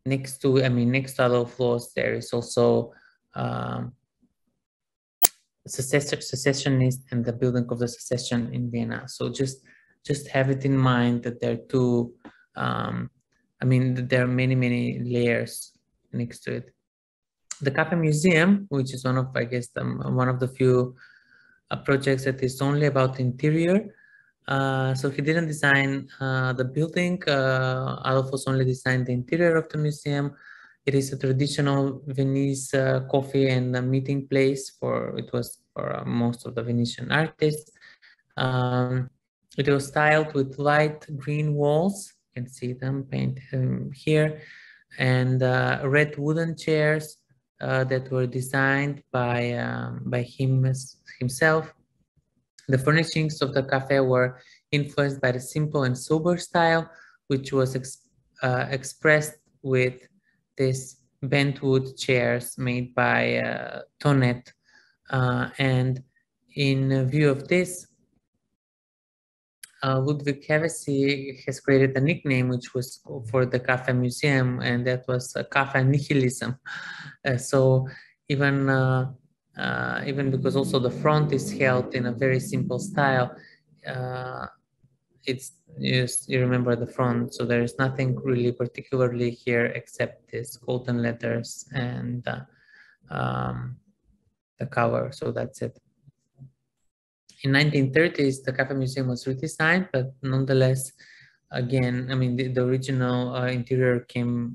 next to Adolf Loss, there is also secessionist and the building of the secession in Vienna. So just have it in mind that there are two, there are many layers next to it. The Cafe Museum, which is one of, I guess, one of the few projects that is only about interior. So he didn't design the building. Adolphus only designed the interior of the museum. It is a traditional Venice coffee and meeting place for most of the Venetian artists. It was styled with light green walls. You can see them painted here, and red wooden chairs that were designed by himself. The furnishings of the cafe were influenced by the simple and sober style, which was expressed with these bent wood chairs made by Tonnet. And in view of this, Ludwig Hevesi has created a nickname which was for the Cafe Museum, and that was Cafe Nihilism. So even because also the front is held in a very simple style, you remember the front, so there is nothing really particularly here except these golden letters and the cover. So that's it. In 1930s, the Cafe Museum was redesigned, but nonetheless, again, the original interior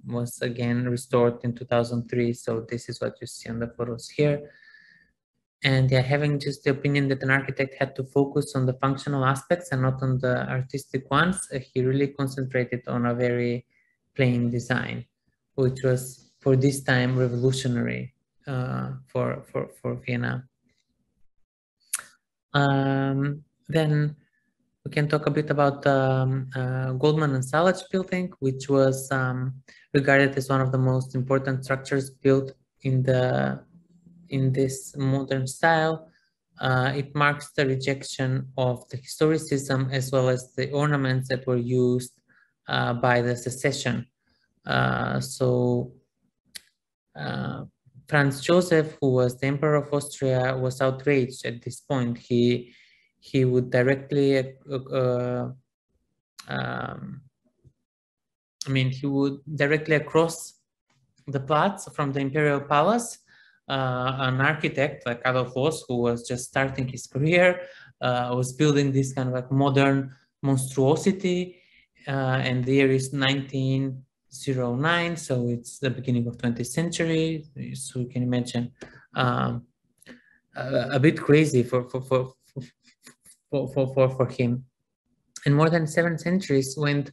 was again restored in 2003. So this is what you see on the photos here. And yeah, having just the opinion that an architect had to focus on the functional aspects and not on the artistic ones, he really concentrated on a very plain design, which was for this time revolutionary for Vienna. Then we can talk a bit about Goldman and Salage building, which was regarded as one of the most important structures built in this modern style. It marks the rejection of the historicism as well as the ornaments that were used by the secession. Franz Joseph, who was the Emperor of Austria, was outraged at this point. He would directly, he would directly across the Platz from the Imperial Palace, an architect like Adolf Loss, who was just starting his career, was building this kind of like modern monstrosity, and the year is 1909, so it's the beginning of 20th century. So you can imagine a bit crazy for him. And more than 7 centuries went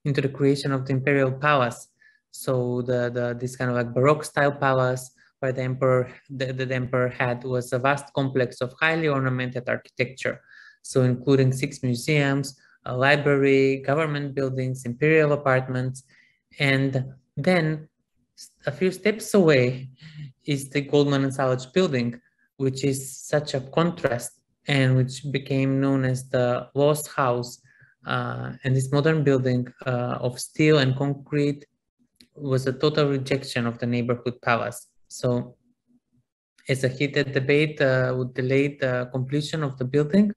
into the creation of the Imperial Palace. So this kind of like Baroque style palace where the emperor had was a vast complex of highly ornamented architecture. So including 6 museums, a library, government buildings, imperial apartments, and then A few steps away is the Goldman and Sachs building, which is such a contrast and which became known as the Lost House. And this modern building of steel and concrete was a total rejection of the neighborhood palace. So as a heated debate would delay the completion of the building,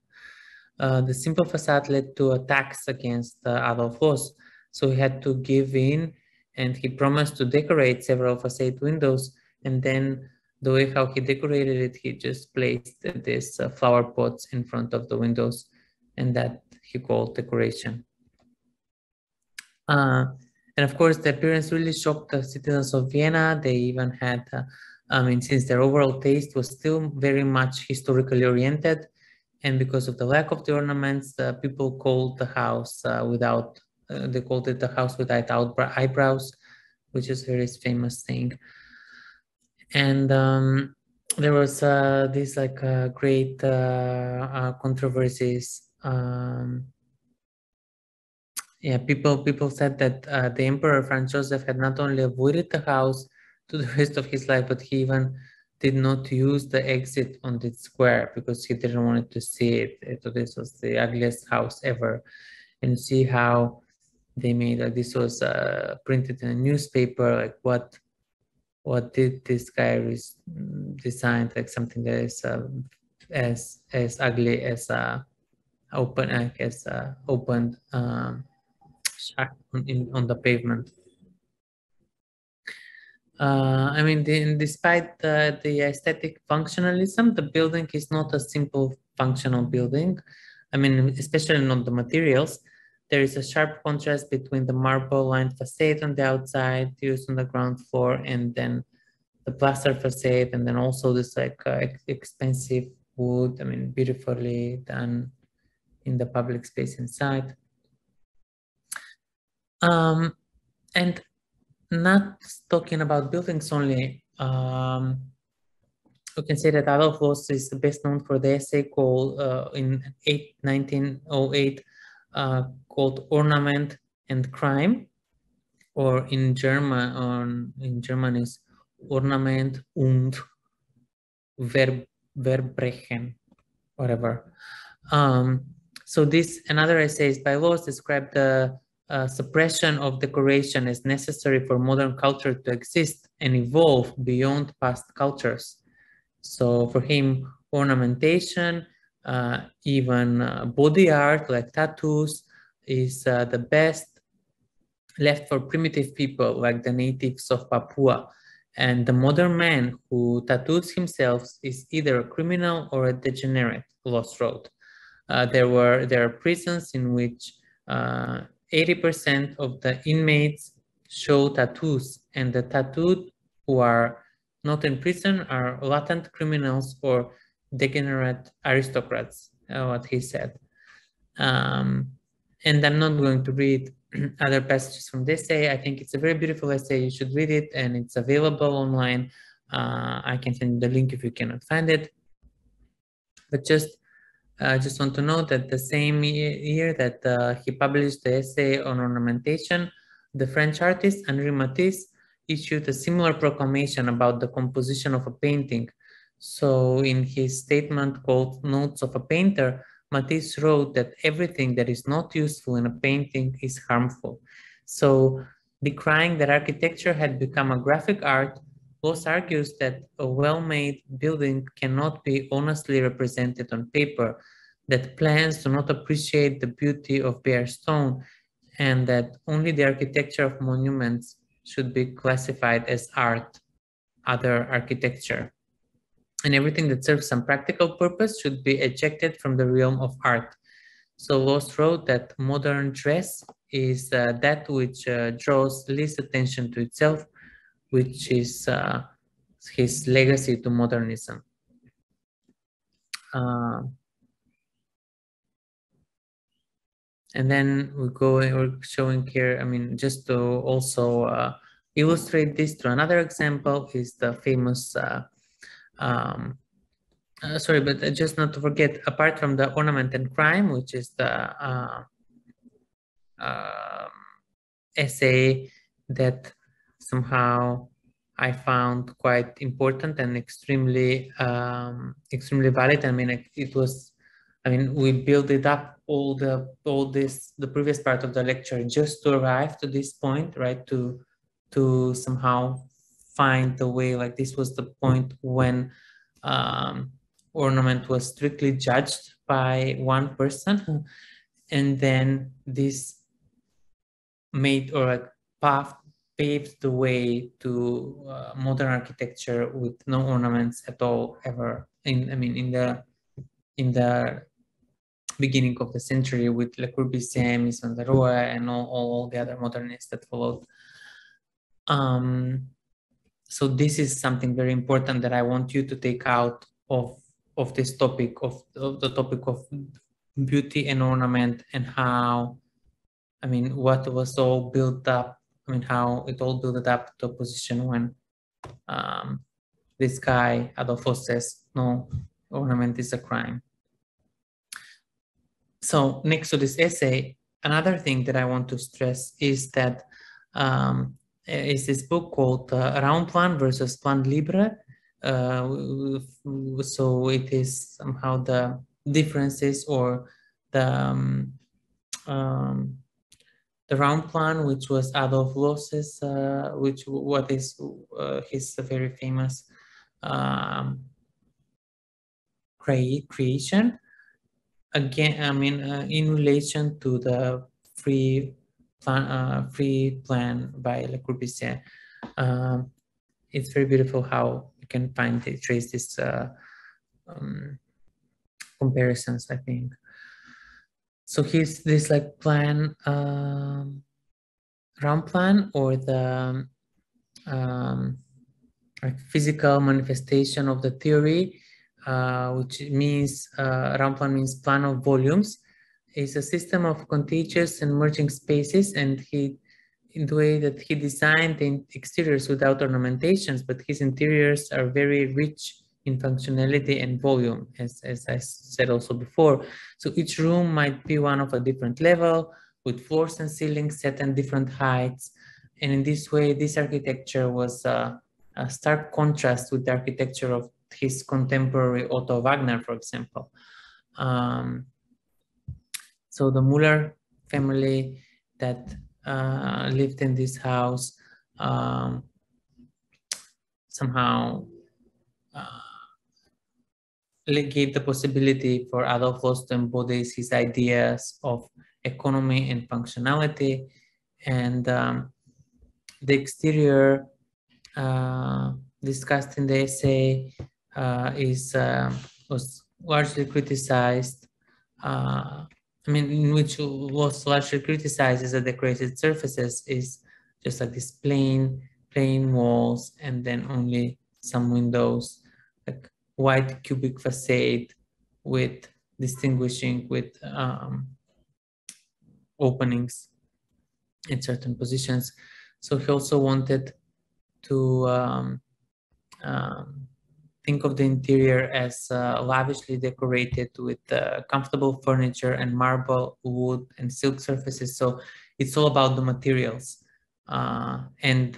the simple facade led to attacks against Adolf Loos. So he had to give in, and he promised to decorate several facade windows. And then the way how he decorated it, he just placed these flower pots in front of the windows, and that he called decoration. And of course, the appearance really shocked the citizens of Vienna. They even had, I mean, since their overall taste was still very much historically oriented, and because of the lack of the ornaments, people called the house they called it the house without eyebrows, which is a very famous thing. And there was these like great controversies. Yeah, people said that the Emperor Franz Joseph had not only avoided the house to the rest of his life, but he even did not use the exit on the square because he didn't want to see it. So this was the ugliest house ever. And you see how they made like this was printed in a newspaper. Like what did this guy design? Like something that is as ugly as opened on the pavement. I mean, despite the aesthetic functionalism, the building is not a simple functional building. I mean, especially not the materials. There is a sharp contrast between the marble-lined facade on the outside used on the ground floor and then the plaster facade, and then also this like expensive wood, I mean, beautifully done in the public space inside. And not talking about buildings only, we can say that Adolf Loos is best known for the essay called in 1908 called Ornament and Crime, or in German is Ornament und Verbrechen, whatever. So this another essays by Loos describe the suppression of decoration as necessary for modern culture to exist and evolve beyond past cultures. So for him, ornamentation, even body art like tattoos, is the best left for primitive people like the natives of Papua. And the modern man who tattoos himself is either a criminal or a degenerate, Loos wrote. There are prisons in which 80% of the inmates show tattoos, and the tattooed who are not in prison are latent criminals or degenerate aristocrats, what he said. And I'm not going to read other passages from the essay. I think it's a very beautiful essay. You should read it, and it's available online. I can send you the link if you cannot find it. But I just want to note that the same year that he published the essay on ornamentation, the French artist Henri Matisse issued a similar proclamation about the composition of a painting. So in his statement called Notes of a Painter, Matisse wrote that everything that is not useful in a painting is harmful. So decrying that architecture had become a graphic art, Loos argues that a well-made building cannot be honestly represented on paper, that plans do not appreciate the beauty of bare stone, and that only the architecture of monuments should be classified as art, other architecture. And everything that serves some practical purpose should be ejected from the realm of art. So Loos wrote that modern dress is that which draws least attention to itself, which is his legacy to modernism. And then we're showing here, I mean, just to also illustrate this to another example is the famous, sorry, but just not to forget, apart from the ornament and crime, which is the essay that somehow I found quite important and extremely extremely valid. I mean, it was. I mean, we built it up the previous part of the lecture just to arrive to this point, right? To somehow find the way. Like this was the point when ornament was strictly judged by one person, and then this made or like paved the way to modern architecture with no ornaments at all ever. I mean, in the beginning of the century with Le Corbusier, Mies van der Rohe, and all the other modernists that followed. So this is something very important that I want you to take out of this topic of the topic of beauty and ornament, and how, I mean, what was all built up. I mean, how it all built up to a position when this guy Adolfo says no, ornament is a crime. So next to this essay, another thing that I want to stress is that is this book called Round Plan versus Plan Libre. So it is somehow the differences or the round plan, which was Adolf Loos's, what is his very famous creation. Again, I mean, in relation to the free plan by Le Corbusier, it's very beautiful how you can trace this comparisons, I think. So here's this like plan, round plan, or the like physical manifestation of the theory, which means round plan means plan of volumes. It's a system of contiguous and merging spaces, and in the way that he designed the exteriors without ornamentations, but his interiors are very rich in functionality and volume, as I said also before. So each room might be one of a different level, with floors and ceilings set at different heights. And in this way, this architecture was a stark contrast with the architecture of his contemporary Otto Wagner, for example. So the Müller family that lived in this house somehow gave the possibility for Adolf Loos to embody his ideas of economy and functionality. And the exterior discussed in the essay was largely criticized. I mean, in which was largely criticized as the decorated surfaces is just like this plain walls, and then only some windows, like white cubic facade with distinguishing with openings in certain positions. So he also wanted to think of the interior as lavishly decorated with comfortable furniture and marble, wood, and silk surfaces. So it's all about the materials, and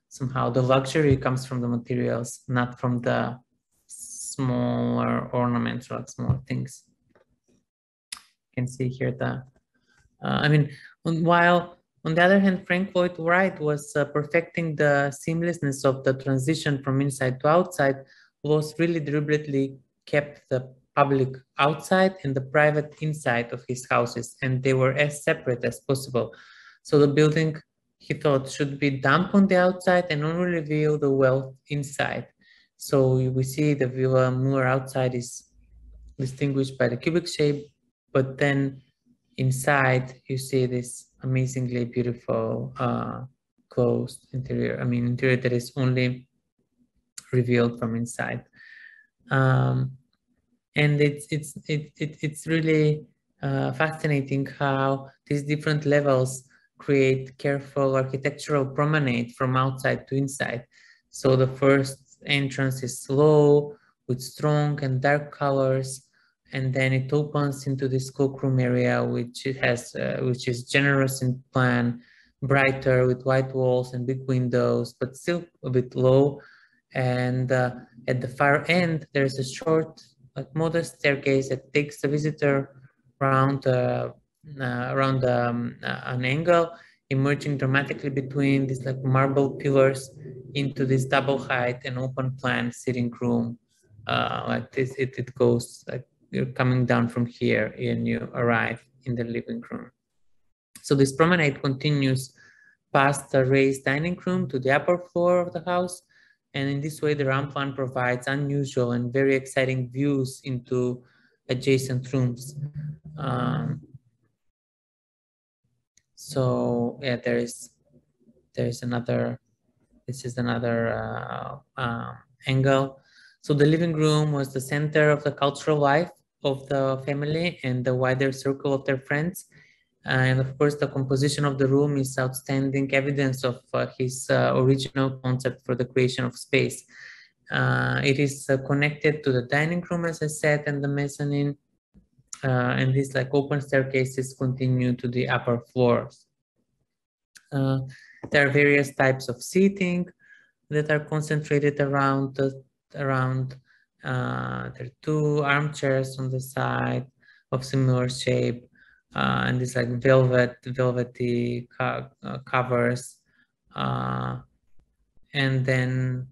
somehow the luxury comes from the materials, not from the smaller ornaments or like smaller things. You can see here the, I mean, while on the other hand, Frank Lloyd Wright was perfecting the seamlessness of the transition from inside to outside. Loos really deliberately kept the public outside and the private inside of his houses, and they were as separate as possible. So the building, he thought, should be damp on the outside and only reveal the wealth inside. So we see the Villa Müller outside is distinguished by the cubic shape, but then inside you see this amazingly beautiful closed interior. I mean, interior that is only revealed from inside, and it's really fascinating how these different levels create careful architectural promenade from outside to inside. So the first entrance is slow with strong and dark colors, and then it opens into this cloakroom area, which is generous in plan, brighter with white walls and big windows, but still a bit low. And at the far end, there's a short, like modest staircase that takes the visitor around an angle, emerging dramatically between these like marble pillars into this double height and open plan sitting room. Like this, it goes like you're coming down from here and you arrive in the living room. So this promenade continues past the raised dining room to the upper floor of the house. And in this way, the ramp one provides unusual and very exciting views into adjacent rooms. So yeah, there's another, this is another angle. So the living room was the center of the cultural life of the family and the wider circle of their friends. And of course, the composition of the room is outstanding evidence of his original concept for the creation of space. It is connected to the dining room, as I said, and the mezzanine. And these like open staircases continue to the upper floors. There are various types of seating that are concentrated around there are two armchairs on the side of similar shape, and these like velvety covers, and then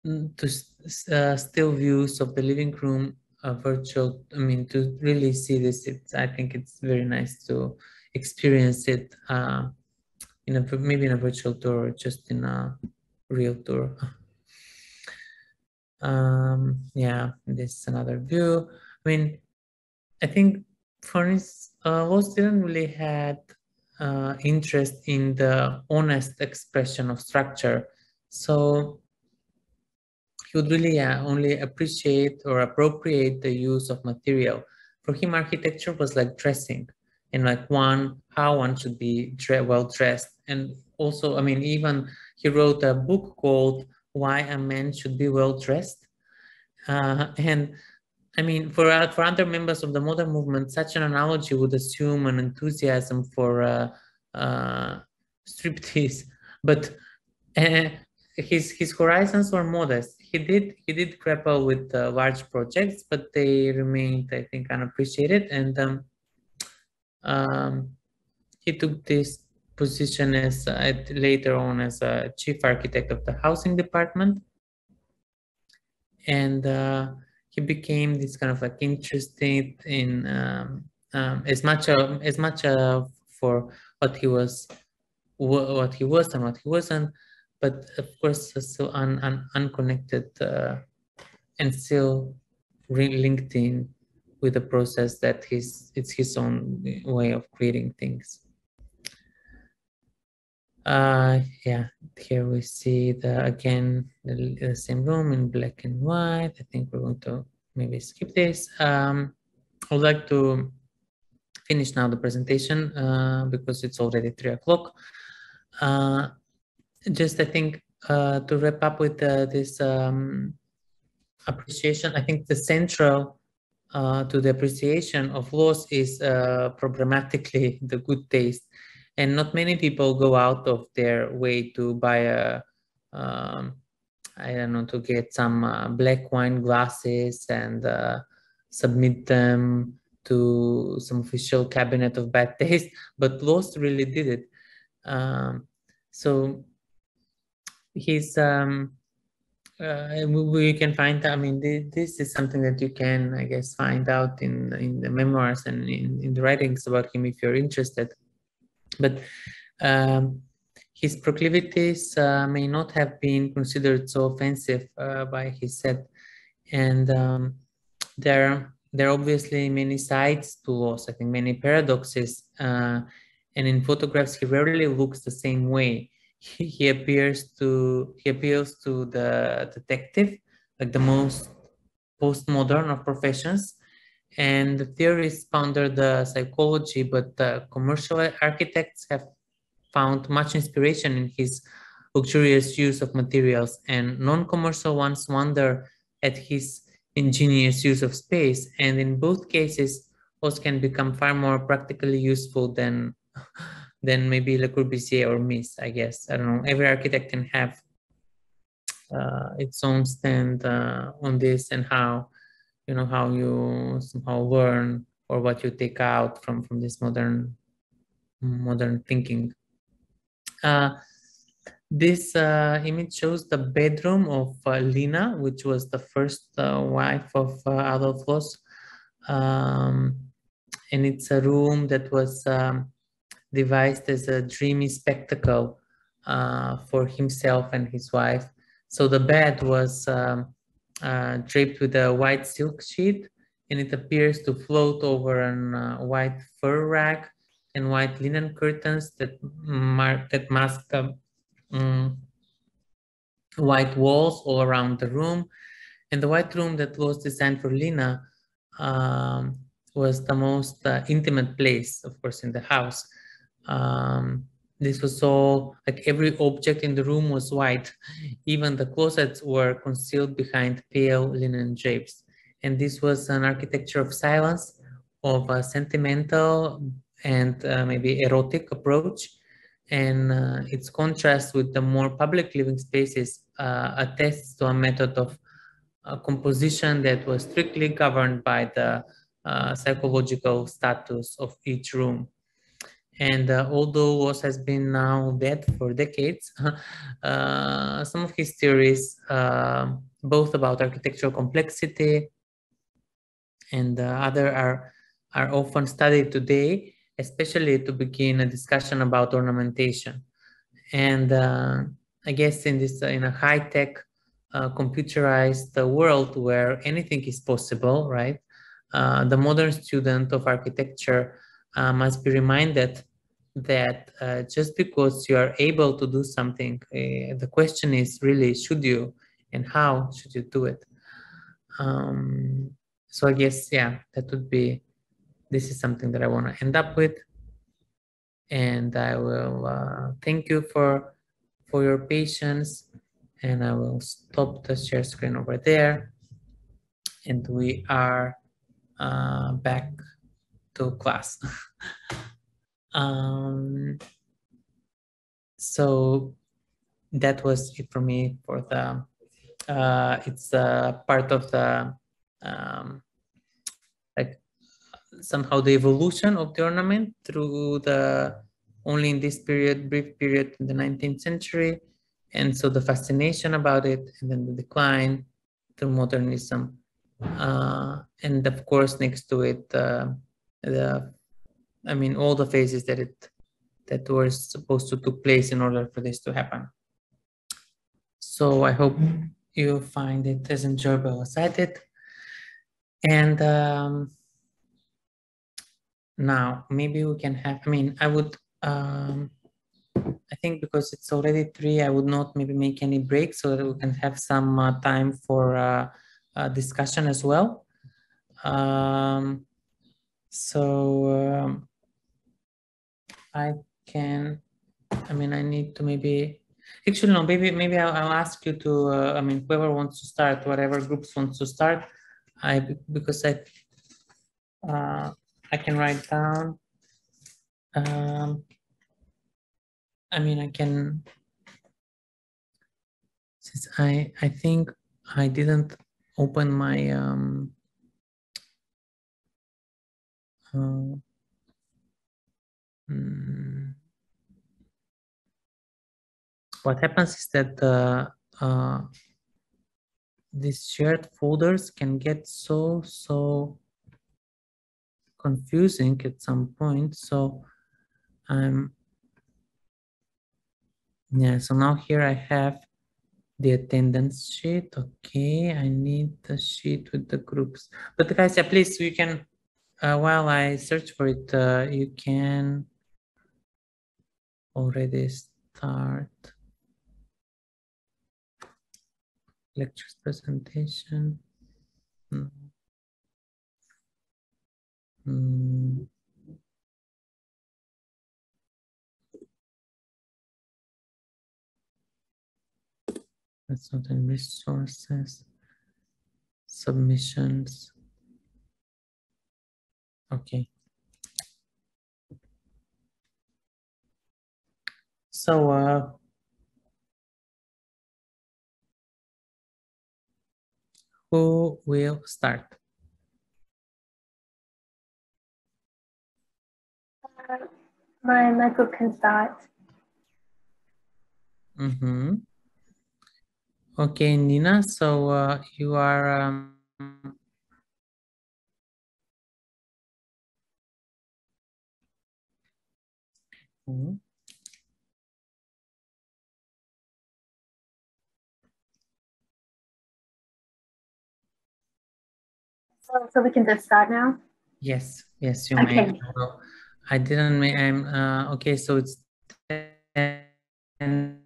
to still views of the living room, virtual. I mean, to really see this, I think it's very nice to experience it in a maybe in a virtual tour or just in a real tour. Yeah, this is another view. I mean, I think Furnace Lowe's didn't really had interest in the honest expression of structure. So he would really only appreciate or appropriate the use of material. For him, architecture was like dressing, and like how one should be well dressed. And also, I mean, even he wrote a book called Why a Man Should Be Well Dressed. And I mean, for other members of the modern movement, such an analogy would assume an enthusiasm for striptease, but his horizons were modest. He did grapple with large projects, but they remained, I think, unappreciated. And he took this position as later on as a chief architect of the housing department, and he became this kind of like interested in as much for what he was and what he wasn't, but of course still unconnected and still linked in with the process that it's his own way of creating things. Yeah, here we see again the same room in black and white. I think we're going to maybe skip this. I would like to finish now the presentation because it's already 3 o'clock. Just I think to wrap up with this appreciation, I think the central to the appreciation of Lowe's is programmatically the good taste. And not many people go out of their way to buy I don't know, to get some black wine glasses and submit them to some official cabinet of bad taste, but Lowe's really did it. So he's we can find, I mean, this is something that you can, I guess, find out in the memoirs and in the writings about him if you're interested. But his proclivities may not have been considered so offensive by his set, and there are obviously many sides to Lowe's, I think many paradoxes, and in photographs he rarely looks the same way. He appeals to the detective, like the most postmodern of professions, and the theorists ponder the psychology, but commercial architects have found much inspiration in his luxurious use of materials, and non-commercial ones wonder at his ingenious use of space. And in both cases, also can become far more practically useful than maybe Le Corbusier or Mies, I guess. I don't know. Every architect can have its own stand on this, and how how you somehow learn, or what you take out from this modern thinking. This image shows the bedroom of Lina, which was the first wife of Adolf Loos. And it's a room that was devised as a dreamy spectacle for himself and his wife. So the bed was draped with a white silk sheet, and it appears to float over a white fur rag and white linen curtains that mask white walls all around the room. And the white room that was designed for Lina was the most intimate place, of course, in the house. This was all, like, every object in the room was white. Even the closets were concealed behind pale linen drapes. And this was an architecture of silence, of a sentimental and maybe erotic approach. And its contrast with the more public living spaces attests to a method of composition that was strictly governed by the psychological status of each room. And although Woz has been now dead for decades, some of his theories, both about architectural complexity and other, are often studied today, especially to begin a discussion about ornamentation. And I guess in this in a high-tech, computerized world where anything is possible, right? The modern student of architecture must be reminded that just because you are able to do something, the question is really, should you, and how should you do it? So I guess, yeah, this is something that I want to end up with. And I will thank you for your patience, and I will stop the share screen over there, and we are back to class. So that was it for me for the it's part of the like somehow the evolution of the ornament through the only in this period, brief period in the 19th century, and so the fascination about it, and then the decline to modernism, and of course next to it all the phases that were supposed to took place in order for this to happen. So I hope you find it as enjoyable as I did. And now maybe we can have, I would, I think because it's already 3, I would not maybe make any breaks, so that we can have some time for discussion as well. I can, I need to maybe, actually no, maybe I'll ask you to, whoever wants to start, whatever groups wants to start, because I can write down, I can, since I think I didn't open my, what happens is that these shared folders can get so confusing at some point. So so now here I have the attendance sheet. Okay, I need the sheet with the groups. But guys, please, you can, while I search for it, you can already start lectures presentation. That's not in resources, submissions. Okay. So, who will start? My group can start. Mm-hmm. Okay, Nina, so you are mhm. So we can just start now? Yes, you Okay. may. Well, I didn't make, I'm, okay, so it's 10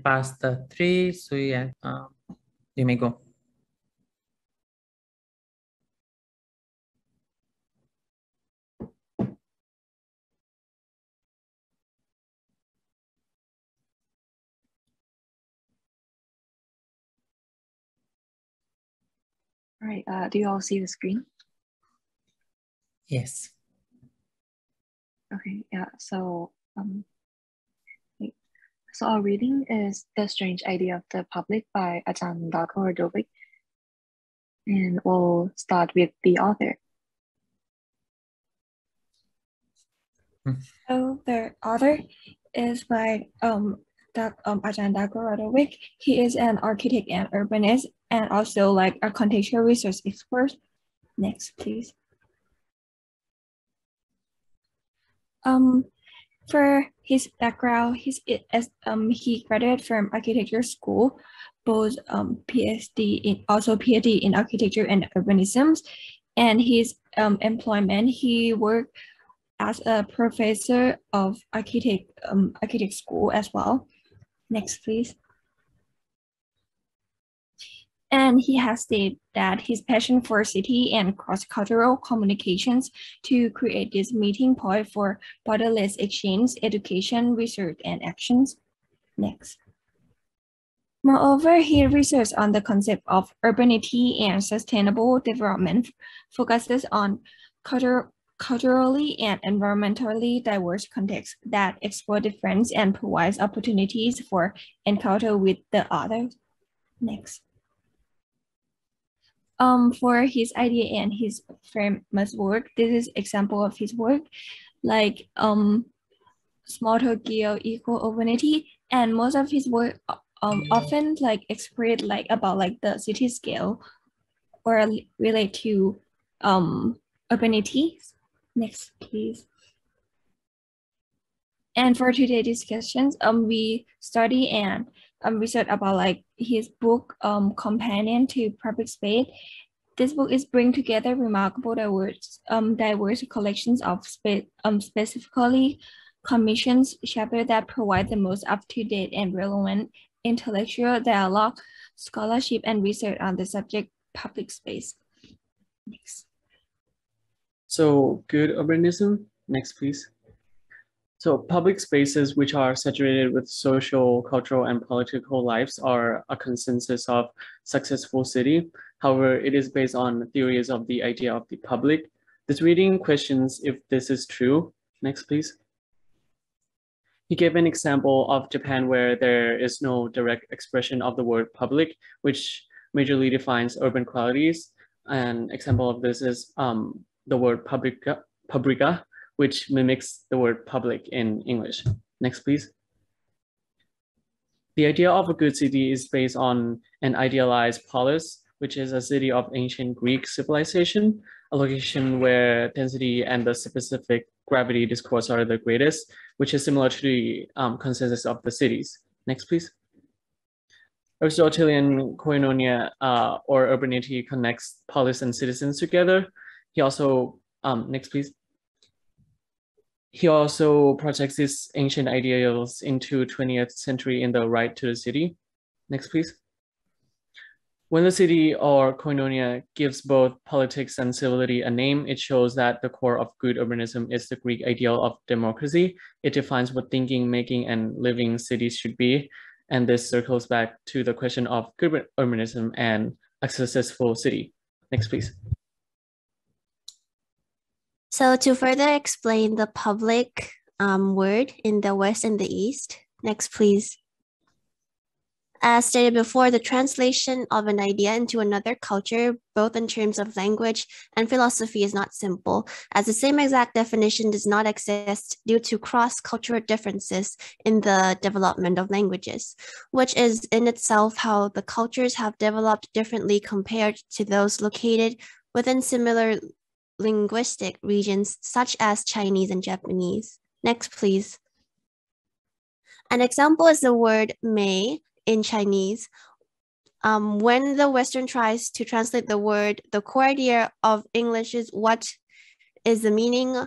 past 3, so yeah, you may go. All right, do you all see the screen? Yes. Okay, yeah, so our reading is The Strange Idea of the Public by Ajahn Dr. and we'll start with the author. So the author is by Ajahn Dr. He is an architect and urbanist and also like a contextual research expert. Next, please. For his background, he graduated from architecture school, both PhD in architecture and urbanism, and his employment, he worked as a professor of architect school as well. Next, please. And he has stated that his passion for city and cross-cultural communications to create this meeting point for borderless exchange, education, research, and actions. Next. Moreover, he researches on the concept of urbanity and sustainable development, focuses on culturally and environmentally diverse contexts that explore difference and provides opportunities for encounter with the other. Next. For his idea and his famous work, this is example of his work, like small Tokyo equal urbanity, and most of his work often like express like about like the city scale or relate to urbanity. Next, please. And for today's discussions, we study and research about like his book, Companion to Public Space. This book is bring together remarkable diverse collections of specifically commissions chapters that provide the most up-to-date and relevant intellectual dialogue, scholarship, and research on the subject public space. Next. So good urbanism, next please. So public spaces which are saturated with social, cultural, and political lives are a consensus of successful city. However, it is based on theories of the idea of the public. This reading questions if this is true. Next, please. He gave an example of Japan where there is no direct expression of the word public, which majorly defines urban qualities. An example of this is the word publica, which mimics the word public in English. Next, please. The idea of a good city is based on an idealized polis, which is a city of ancient Greek civilization, a location where density and the specific gravity discourse are the greatest, which is similar to the consensus of the cities. Next, please. Aristotelian koinonia or urbanity connects polis and citizens together. He also, next please. He also projects these ancient ideals into 20th century in the Right to the City. Next, please. When the city or koinonia gives both politics and civility a name, it shows that the core of good urbanism is the Greek ideal of democracy. It defines what thinking, making, and living cities should be. And this circles back to the question of good urbanism and a successful city. Next, please. So to further explain the public word in the West and the East, next please. As stated before, the translation of an idea into another culture, both in terms of language and philosophy, is not simple, as the same exact definition does not exist due to cross-cultural differences in the development of languages, which is in itself how the cultures have developed differently compared to those located within similar linguistic regions, such as Chinese and Japanese. Next, please. An example is the word may in Chinese. When the Western tries to translate the word, the core idea of English is what is the meaning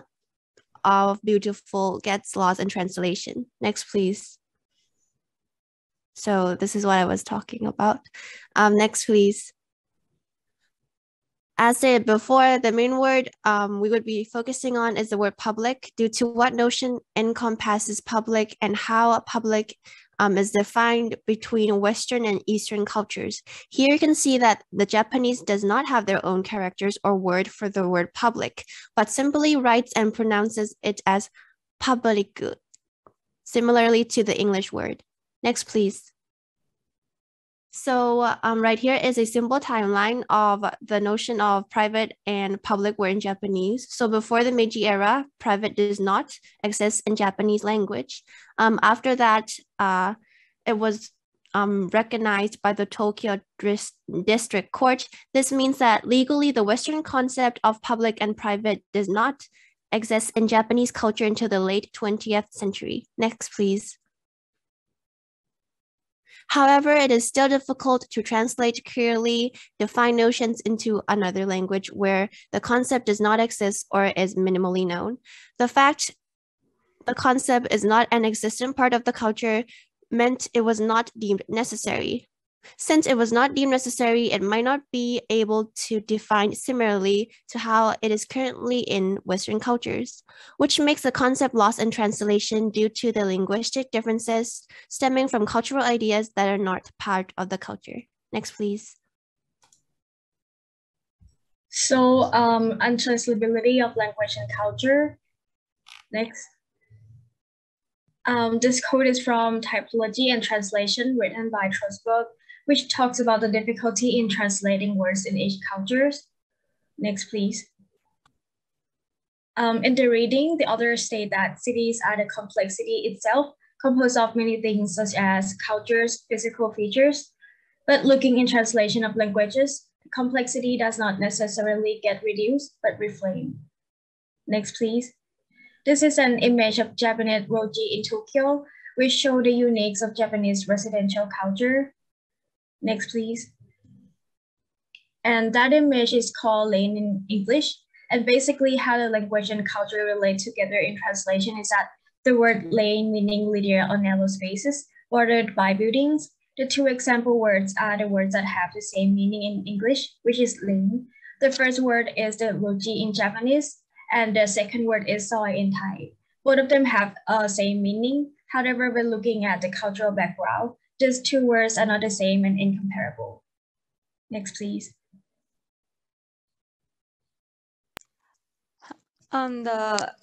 of beautiful gets lost in translation. Next, please. So this is what I was talking about. Next, please. As stated before, the main word we would be focusing on is the word public, due to what notion encompasses public and how public is defined between Western and Eastern cultures. Here you can see that the Japanese does not have their own characters or word for the word public, but simply writes and pronounces it as public, similarly to the English word. Next, please. So right here is a simple timeline of the notion of private and public word in Japanese. So before the Meiji era, private does not exist in Japanese language. After that, it was recognized by the Tokyo District Court. This means that legally the Western concept of public and private does not exist in Japanese culture until the late 20th century. Next, please. However, it is still difficult to translate clearly defined notions into another language where the concept does not exist or is minimally known. The fact the concept is not an existent part of the culture meant it was not deemed necessary. Since it was not deemed necessary, it might not be able to define similarly to how it is currently in Western cultures, which makes the concept lost in translation due to the linguistic differences stemming from cultural ideas that are not part of the culture. Next, please. So, untranslatability of language and culture. Next. This quote is from Typology and Translation, written by Trosberg, which talks about the difficulty in translating words in each culture. Next, please. In the reading, the authors state that cities are the complexity itself, composed of many things such as cultures, physical features. But looking in translation of languages, the complexity does not necessarily get reduced, but reframed. Next, please. This is an image of Japanese roji in Tokyo, which show the uniques of Japanese residential culture. Next, please. And that image is called lane in English. And basically how the language and culture relate together in translation is that the word lane, meaning linear or narrow spaces bordered by buildings. The two example words are the words that have the same meaning in English, which is lane. The first word is the roji in Japanese, and the second word is soy in Thai. Both of them have the same meaning. However, when looking at the cultural background, these two words are not the same and incomparable. Next, please. The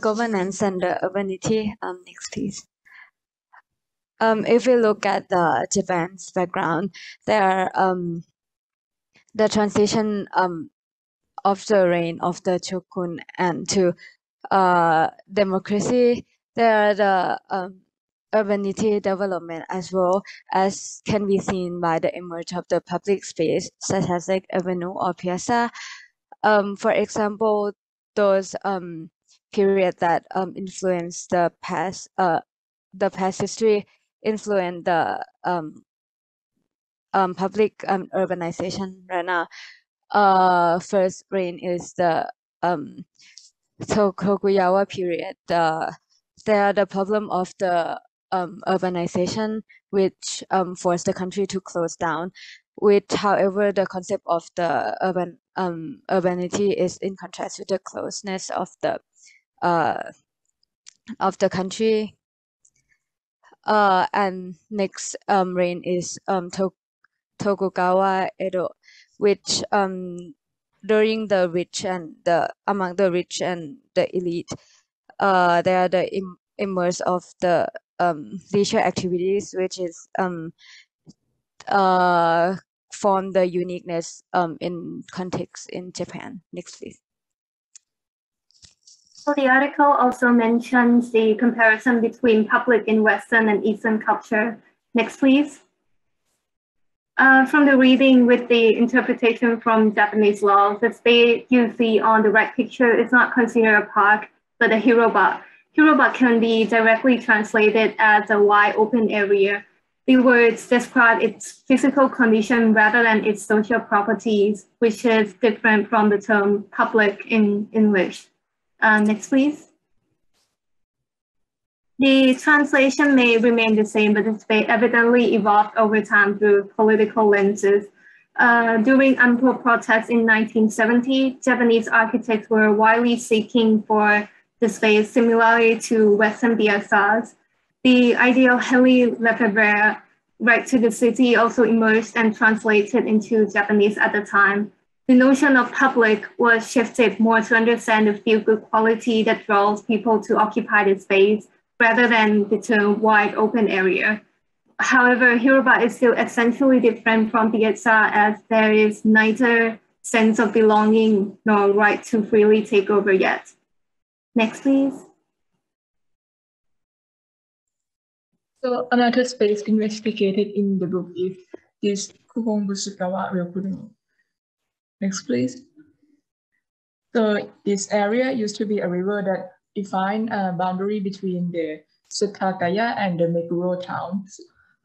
governance and the urbanity. Next, please. If we look at the Japan's background, there are the transition of the reign of the shogun and to democracy. There are the urbanity development as well, as can be seen by the emerge of the public space such as like avenue or piazza. For example, those period that influence the past history influence the public urbanization right now. First reign is the Tokugawa period. There are the problem of the urbanization, which forced the country to close down. Which, however, the concept of the urbanity is in contrast with the closeness of the country. And next reign is Tokugawa Edo. which during the rich and the among the rich and the elite, there are the immerse of the leisure activities, which is form the uniqueness in context in Japan. Next, please. So the article also mentions the comparison between public in Western and Eastern culture. Next, please. From the reading with the interpretation from Japanese law, the space you see on the right picture is not considered a park, but a hiroba. Hiroba can be directly translated as a wide open area. The words describe its physical condition rather than its social properties, which is different from the term public in English. Next, please. The translation may remain the same, but it's evidently evolved over time through political lenses. During ample protests in 1970, Japanese architects were widely seeking for the space similarly to Western piazzas. The ideal Henri Lefebvre right to the city also emerged and translated into Japanese at the time. The notion of public was shifted more to understand the feel-good quality that draws people to occupy the space rather than the term wide open area. However, hiroba is still essentially different from piazza as there is neither sense of belonging nor right to freely take over yet. Next, please. So another space investigated in the book is this Kuhonbusukawa Ryokuro. Next, please. So this area used to be a river that defined a boundary between the Satakaya and the Meguro towns.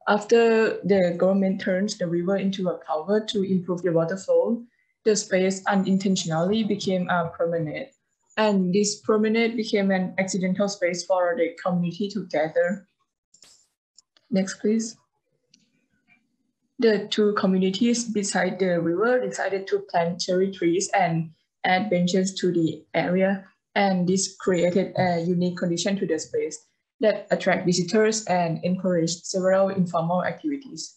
After the government turned the river into a culvert to improve the water flow, the space unintentionally became a promenade. And this promenade became an accidental space for the community to gather. Next, please. The two communities beside the river decided to plant cherry trees and add benches to the area. And this created a unique condition to the space that attract visitors and encourage several informal activities.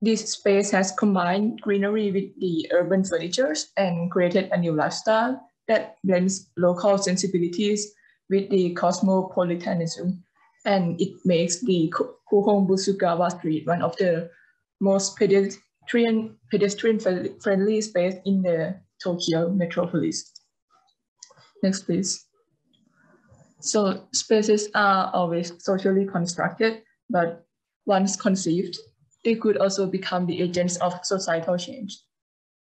This space has combined greenery with the urban furnitures and created a new lifestyle that blends local sensibilities with the cosmopolitanism. And it makes the Kuhonbusukawa Street one of the most pedestrian-friendly space in the Tokyo metropolis. Next, please. So spaces are always socially constructed, but once conceived, they could also become the agents of societal change.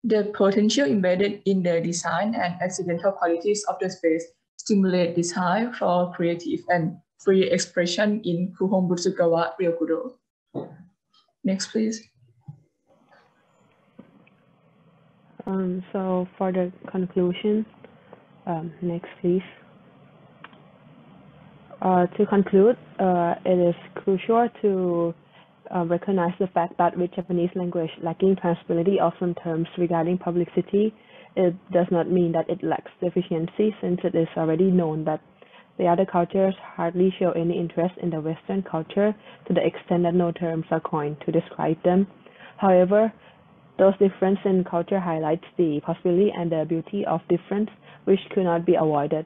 The potential embedded in the design and accidental qualities of the space stimulate desire for creative and free expression in Kuhonbusukawa Ryokuro. Next, please. So for the conclusion, next, please. To conclude, it is crucial to recognize the fact that with Japanese language lacking transparency of some terms regarding publicity, it does not mean that it lacks efficiency, since it is already known that the other cultures hardly show any interest in the Western culture to the extent that no terms are coined to describe them. However, those differences in culture highlights the possibility and the beauty of difference, which could not be avoided.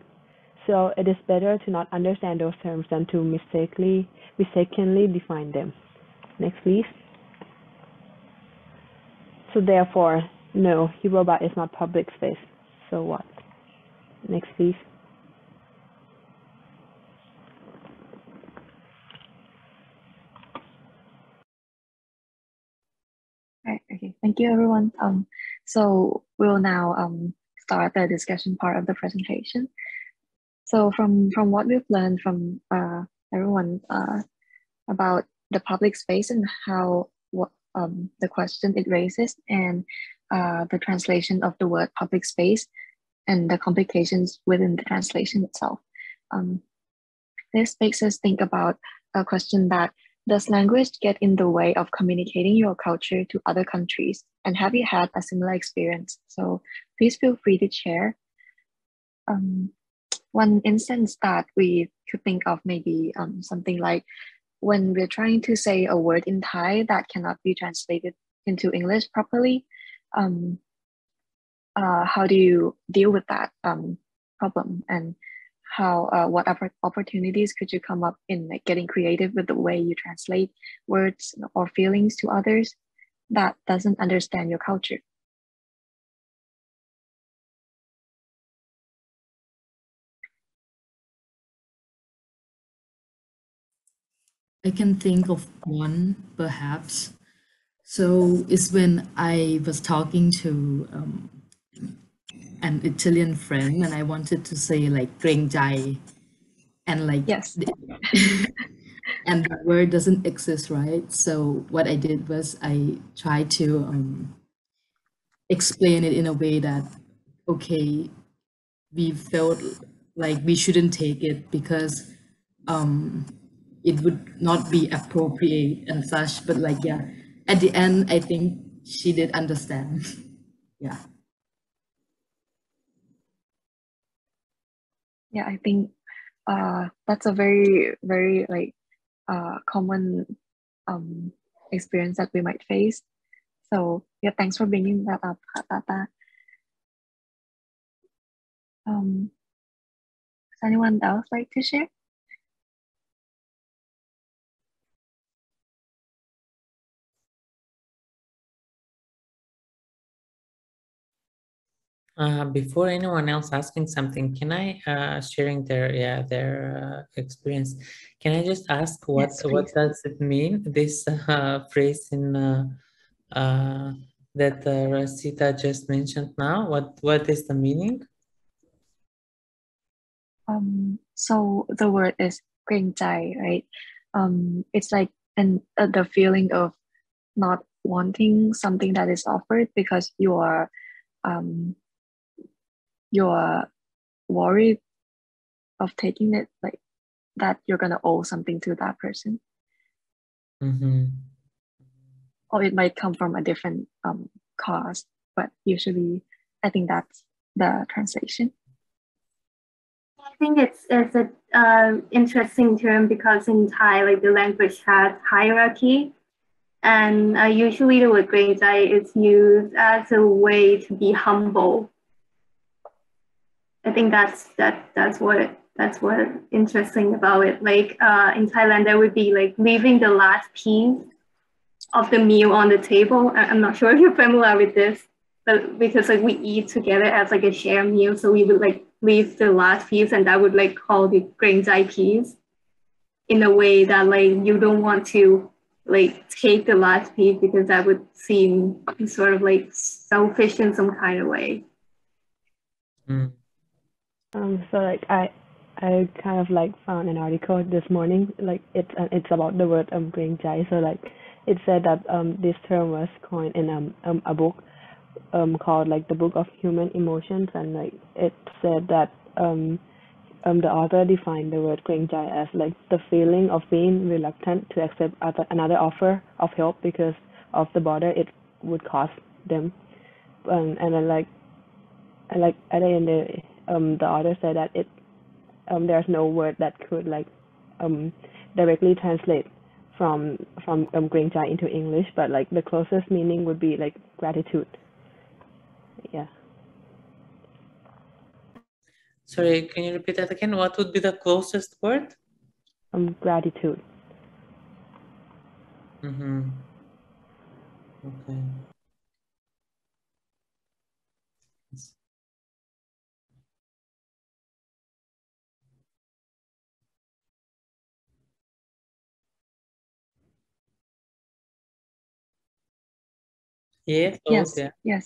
So it is better to not understand those terms than to mistakenly define them. Next, please. So therefore, no, hiroba is not public space. So what? Next, please. Right, okay, thank you everyone. So we'll now start the discussion part of the presentation. So from what we've learned from everyone about the public space and how the question it raises, and the translation of the word public space and the complications within the translation itself. This makes us think about a question that, does language get in the way of communicating your culture to other countries? And have you had a similar experience? So please feel free to share. One instance that we could think of maybe something like when we're trying to say a word in Thai that cannot be translated into English properly, um, how do you deal with that problem, and how what opportunities could you come up in like getting creative with the way you translate words or feelings to others that doesn't understand your culture? I can think of one perhaps. So it's when I was talking to an Italian friend and I wanted to say like "grenjai" and like Yes. and the word doesn't exist, right? So what I did was I tried to explain it in a way that, okay, we felt like we shouldn't take it because um, it would not be appropriate and such. But like, yeah, at the end, I think she did understand. Yeah. Yeah, I think that's a very, very like common experience that we might face. So yeah, thanks for bringing that up, Tata. Does anyone else like to share? Before anyone else asking something, can I sharing their experience? Can I just ask what Yes, what please. does it mean, this phrase in that Rasita just mentioned now? What is the meaning? So the word is เกรงใจ, right? It's like the feeling of not wanting something that is offered because um you're worried of taking it, like that you're gonna owe something to that person. Mm-hmm. Or it might come from a different cause, but usually I think that's the translation. I think it's a interesting term because in Thai, like the language has hierarchy, and usually the word เกรงใจ is used as a way to be humble. I think that's what interesting about it. Like in Thailand, there would be like leaving the last piece of the meal on the table. I'm not sure if you're familiar with this, but because like we eat together as like a shared meal, so we would like leave the last piece, and that would like call the เกรงใจ piece in a way that like you don't want to like take the last piece because that would seem sort of like selfish in some kind of way. Mm. So like I kind of like found an article this morning, like it's about the word เกรงใจ. So like it said that this term was coined in a book called like the Book of Human Emotions, and like it said that the author defined the word เกรงใจ as like the feeling of being reluctant to accept another offer of help because of the bother it would cause them. And then like at the end the author said that there's no word that could like directly translate from เกรงใจ into English, but like the closest meaning would be like gratitude. Yeah. Sorry, can you repeat that again? What would be the closest word? Gratitude. Mm-hmm. Okay. Yes. Yes, Yeah. yes.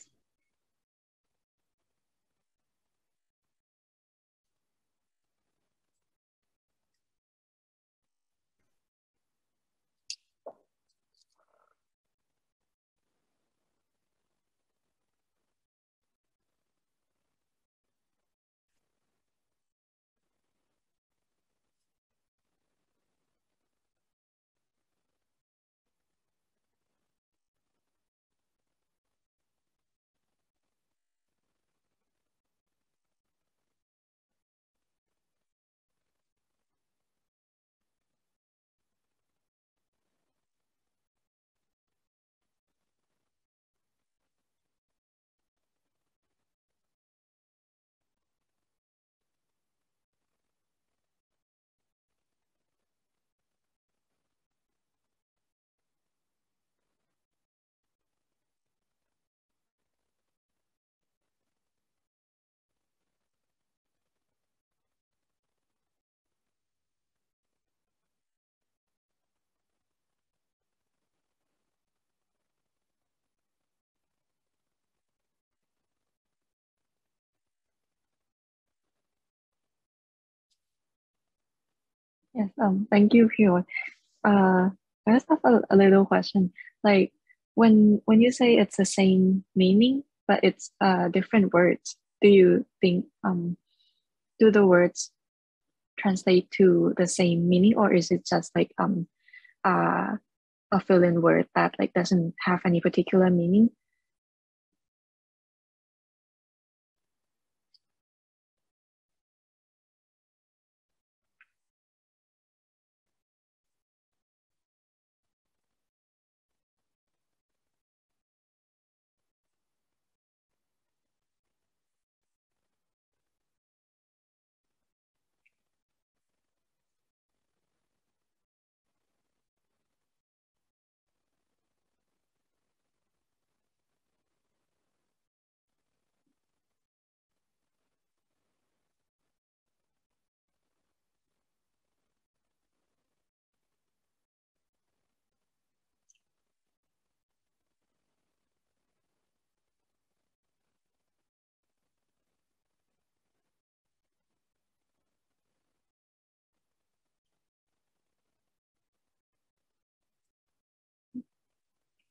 Yes, thank you, Hyo. I just have a little question. Like when you say it's the same meaning, but it's different words, do you think do the words translate to the same meaning, or is it just like a fill-in word that like doesn't have any particular meaning?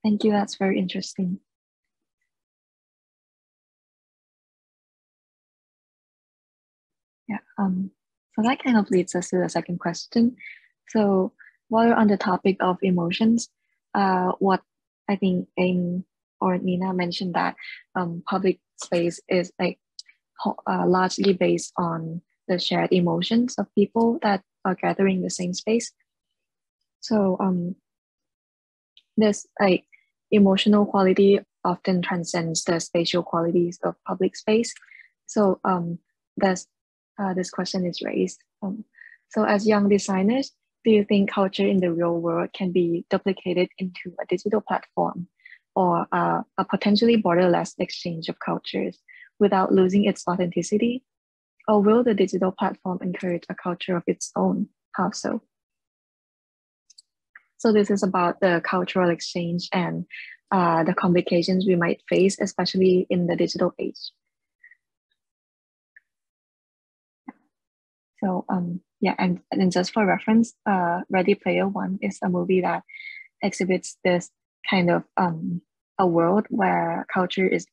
Thank you, that's very interesting. Yeah, so that kind of leads us to the second question. So while you're on the topic of emotions, what I think Aim or Nina mentioned that public space is like largely based on the shared emotions of people that are gathering the same space. So this like emotional quality often transcends the spatial qualities of public space. So this question is raised. So as young designers, do you think culture in the real world can be duplicated into a digital platform or a potentially borderless exchange of cultures without losing its authenticity? Or will the digital platform encourage a culture of its own? How so? So this is about the cultural exchange and the complications we might face, especially in the digital age. So yeah, and just for reference, Ready Player One is a movie that exhibits this kind of a world where culture is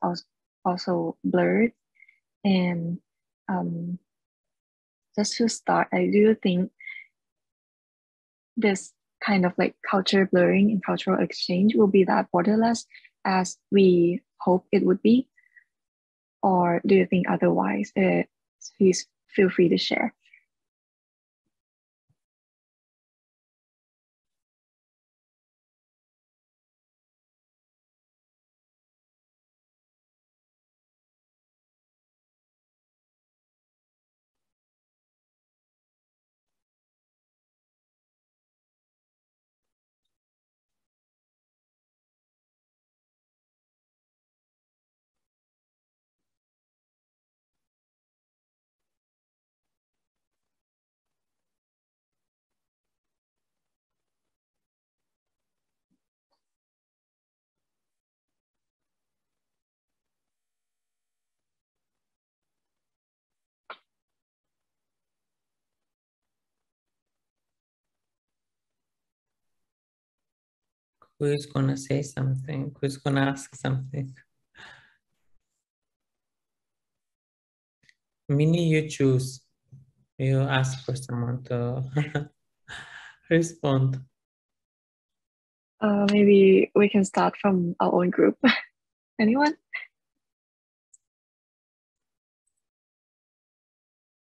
also blurred. And just to start, I do think this kind of like culture blurring and cultural exchange will be that borderless as we hope it would be? Or do you think otherwise? Please feel free to share. Who is gonna say something? Who's gonna ask something? Minnie, you choose. You ask for someone to respond. Maybe we can start from our own group. Anyone?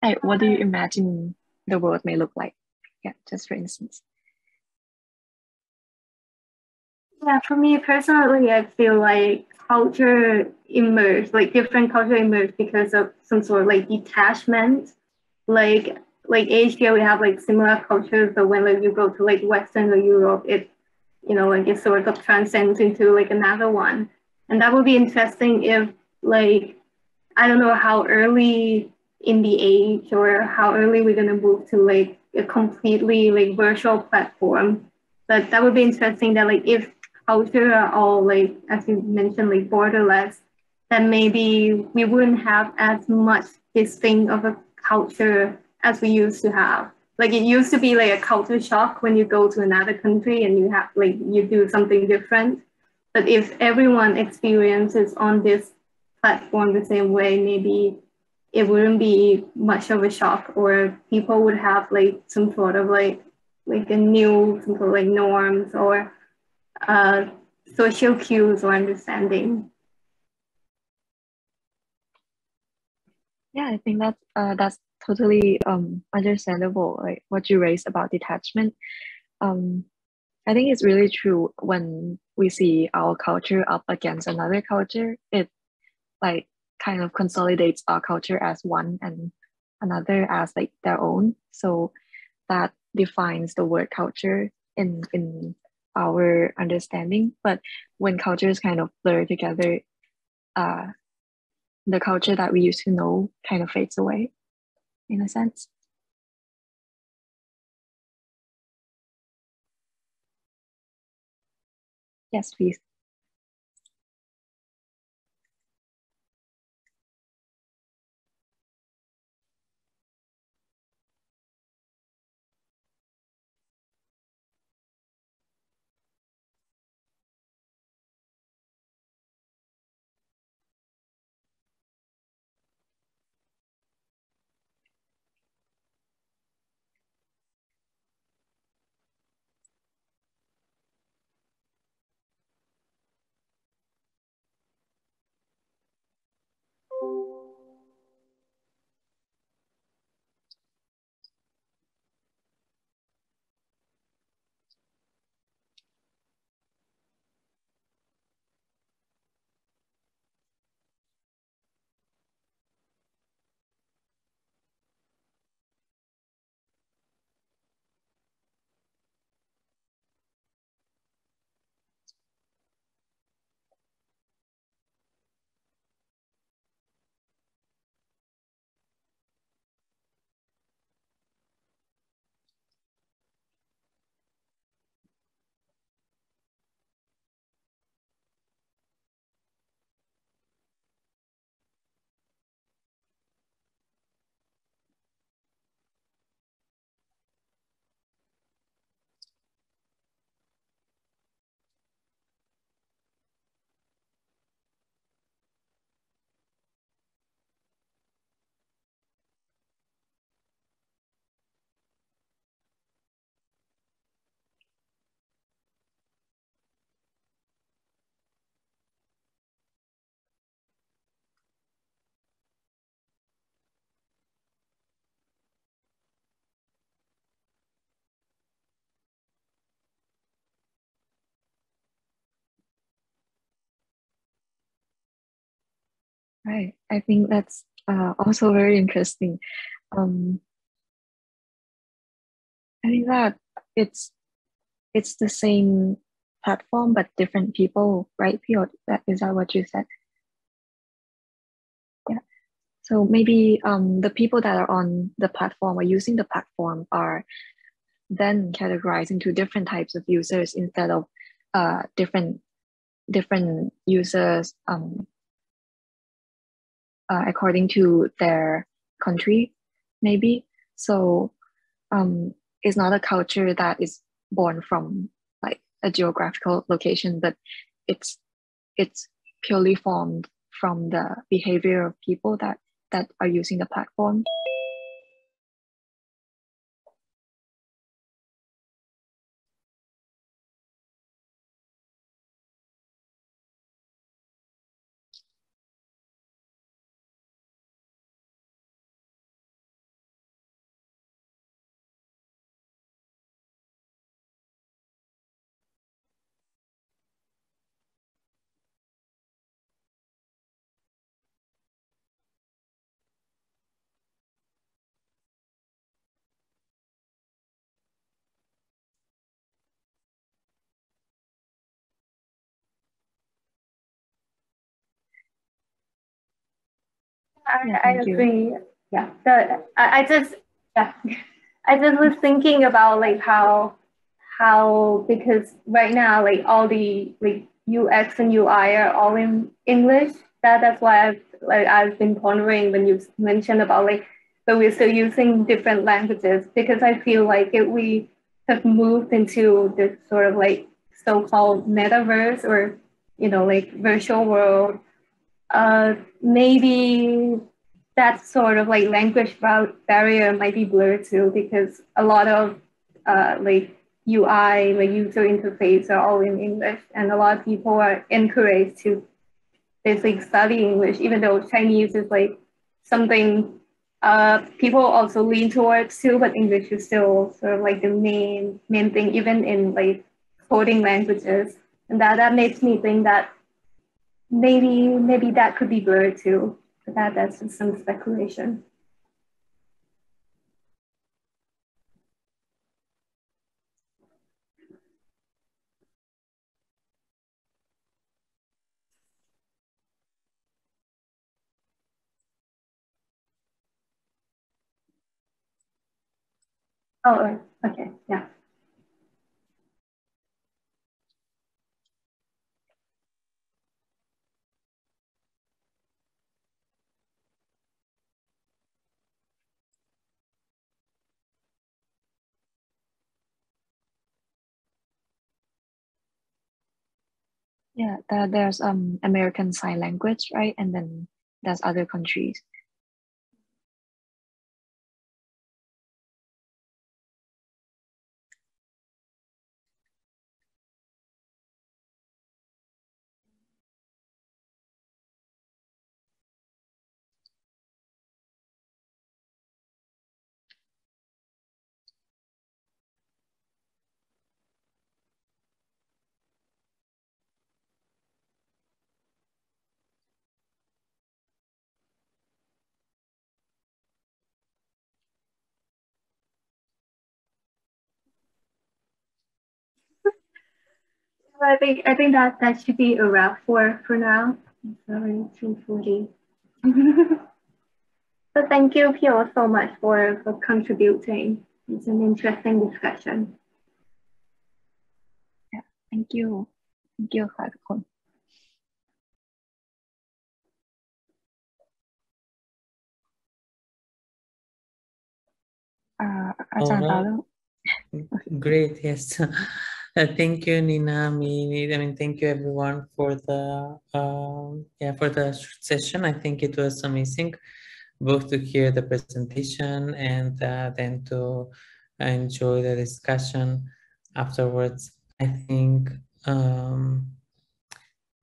Hey, what do you imagine the world may look like? Yeah, just for instance. Yeah, for me personally, I feel like culture emerged, like different culture emerged because of some sort of like detachment. Like Asia, we have like similar cultures, but when like you go to like Western or Europe, it like it sort of transcends into like another one. And that would be interesting if like I don't know how early in the age or how early we're gonna move to like a completely like virtual platform. But that would be interesting that like if culture are all like as you mentioned like borderless, then maybe we wouldn't have as much this thing of a culture as we used to have. like it used to be like a culture shock when you go to another country and you have like you do something different. But if everyone experiences on this platform the same way, maybe it wouldn't be much of a shock, or people would have like some sort of like a new some sort of like norms or social cues or understanding. Yeah, I think that's totally understandable, like what you raised about detachment. I think it's really true when we see our culture up against another culture, it like kind of consolidates our culture as one and another as like their own. So that defines the word culture in our understanding. But when cultures kind of blur together, the culture that we used to know kind of fades away in a sense. Yes, please. Right. I think that's also very interesting. I think that it's it's the same platform but different people, right, Pio? Is that what you said? Yeah. So maybe the people that are on the platform or using the platform are then categorized into different types of users instead of different users according to their country, maybe. So it's not a culture that is born from like a geographical location, but it's purely formed from the behavior of people that are using the platform. I agree. Yeah. I just yeah. I just was thinking about like how because right now like all the like UX and UI are all in English. That's why I've been pondering when you mentioned about like but we're still using different languages, because I feel like if we have moved into this sort of like so-called metaverse, or like virtual world, maybe that sort of like language barrier might be blurred too, because a lot of like UI, like user interface, are all in English, and a lot of people are encouraged to basically study English, even though Chinese is like something people also lean towards too, but English is still sort of like the main thing, even in like coding languages. And that makes me think that maybe that could be blurred too. But that's just some speculation. Oh, okay, yeah. Yeah, there's American Sign Language, right? And then there's other countries. I think that should be a wrap for now. It's already 2:40. So thank you, Philo, so much for contributing. It's an interesting discussion. Yeah, thank you. Thank you ค่ะทุกคน อาจารย์ Philo. Great, yes. Thank you, Nina. I mean, thank you everyone for the session. I think it was amazing, both to hear the presentation and then to enjoy the discussion afterwards. I think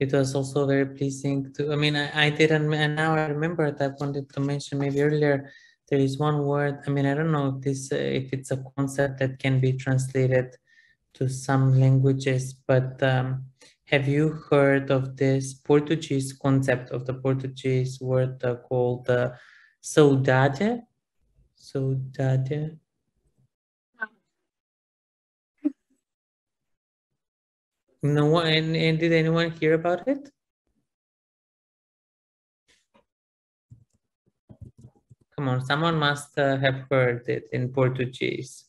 it was also very pleasing to. I mean, I didn't, and now I remember that I wanted to mention maybe earlier. There is one word. I mean, I don't know if this if it's a concept that can be translated to some languages, but have you heard of this Portuguese concept of the Portuguese word called saudade? Saudade. No one, and did anyone hear about it? Come on, someone must have heard it in Portuguese.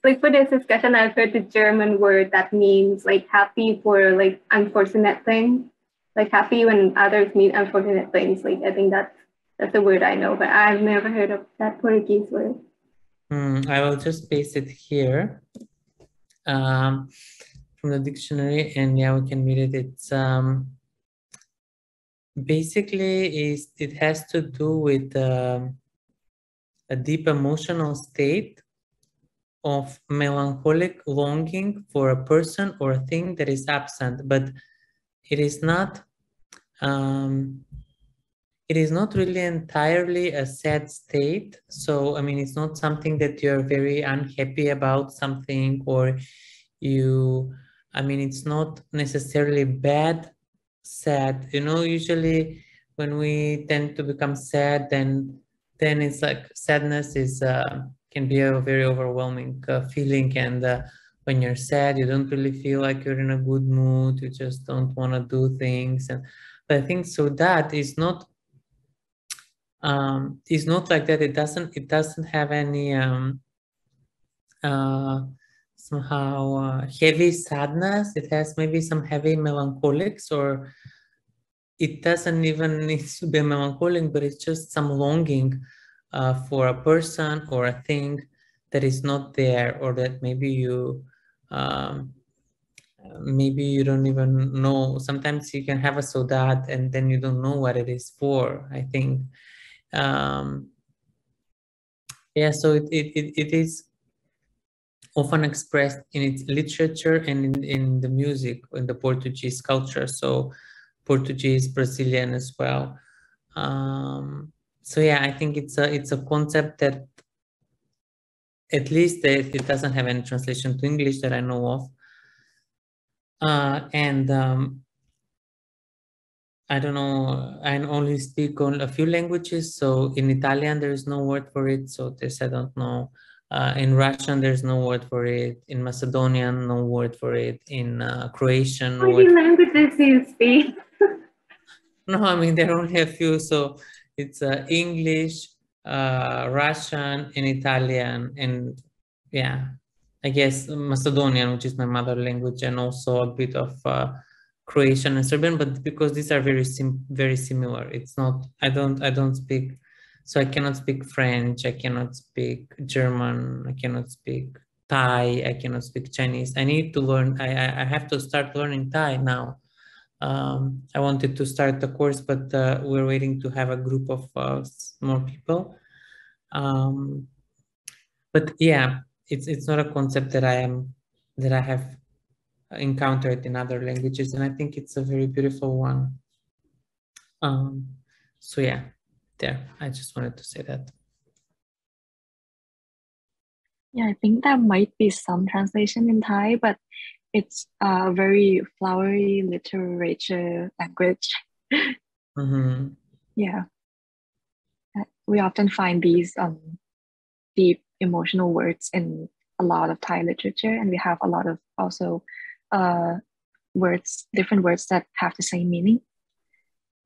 Like for this discussion, I've heard the German word that means like happy for like unfortunate things, like happy when others mean unfortunate things. Like I think that's a word I know, but I've never heard of that Portuguese word. I will just paste it here from the dictionary, and yeah, we can read it. It's basically it has to do with a deep emotional state of melancholic longing for a person or a thing that is absent, but it is not really entirely a sad state. So I mean, it's not something that you're very unhappy about something, or I mean, it's not necessarily bad sad. Usually when we tend to become sad, then it's like sadness is can be a very overwhelming feeling, and when you're sad, you don't really feel like you're in a good mood. You just don't want to do things, but I think so that is not like that. It doesn't have any somehow heavy sadness. It has maybe some heavy melancholics, or it doesn't even need to be melancholic, but it's just some longing for a person or a thing that is not there, or that maybe you don't even know. Sometimes you can have a saudade and then you don't know what it is for, I think. Yeah, so it is often expressed in its literature and in the music, in the Portuguese culture. So Portuguese, Brazilian as well. So yeah, I think it's a concept that at least it doesn't have any translation to English that I know of. I don't know, I only speak on a few languages. So in Italian, there is no word for it. So this, I don't know. In Russian, there's no word for it. In Macedonian, no word for it. In Croatian, no How word. many languages do you speak? No, I mean, there are only a few. So it's English, Russian, and Italian. And yeah, I guess Macedonian, which is my mother language, and also a bit of Croatian and Serbian, but because these are very similar, it's not. I don't speak, so I cannot speak French. I cannot speak German. I cannot speak Thai. I cannot speak Chinese. I need to learn. I have to start learning Thai now. I wanted to start the course, but we're waiting to have a group of more people. But yeah, it's not a concept that I have encountered in other languages, and I think it's a very beautiful one. So yeah, there, I just wanted to say that. Yeah, I think there might be some translation in Thai, but it's a very flowery literature language. Mm-hmm. Yeah. We often find these deep emotional words in a lot of Thai literature, and we have a lot of also different words that have the same meaning.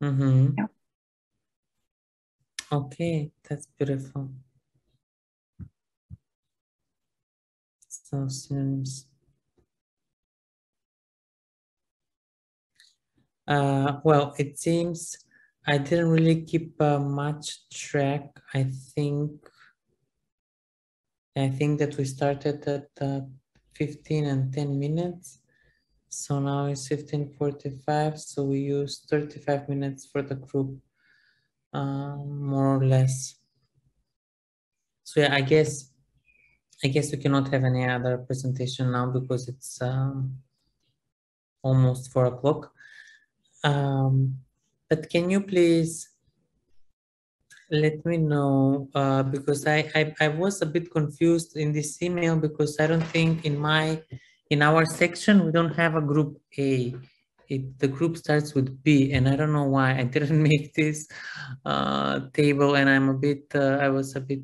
Mm-hmm. Yeah. Okay, that's beautiful. So synonyms. Well, it seems I didn't really keep much track. I think that we started at 15 and 10 minutes. So now it's 15:45. So we use 35 minutes for the group, more or less. So yeah, I guess we cannot have any other presentation now because it's almost 4 o'clock. But can you please let me know, because I was a bit confused in this email, because I don't think in our section we don't have a group A. The group starts with B, and I don't know why I didn't make this table, and I was a bit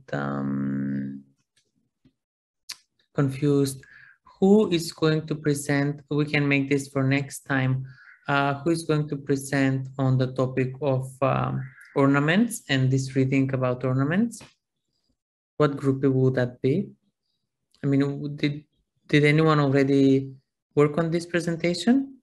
confused. Who is going to present? We can make this for next time. Who is going to present on the topic of ornaments and this reading about ornaments? What group would that be? I mean, did anyone already work on this presentation?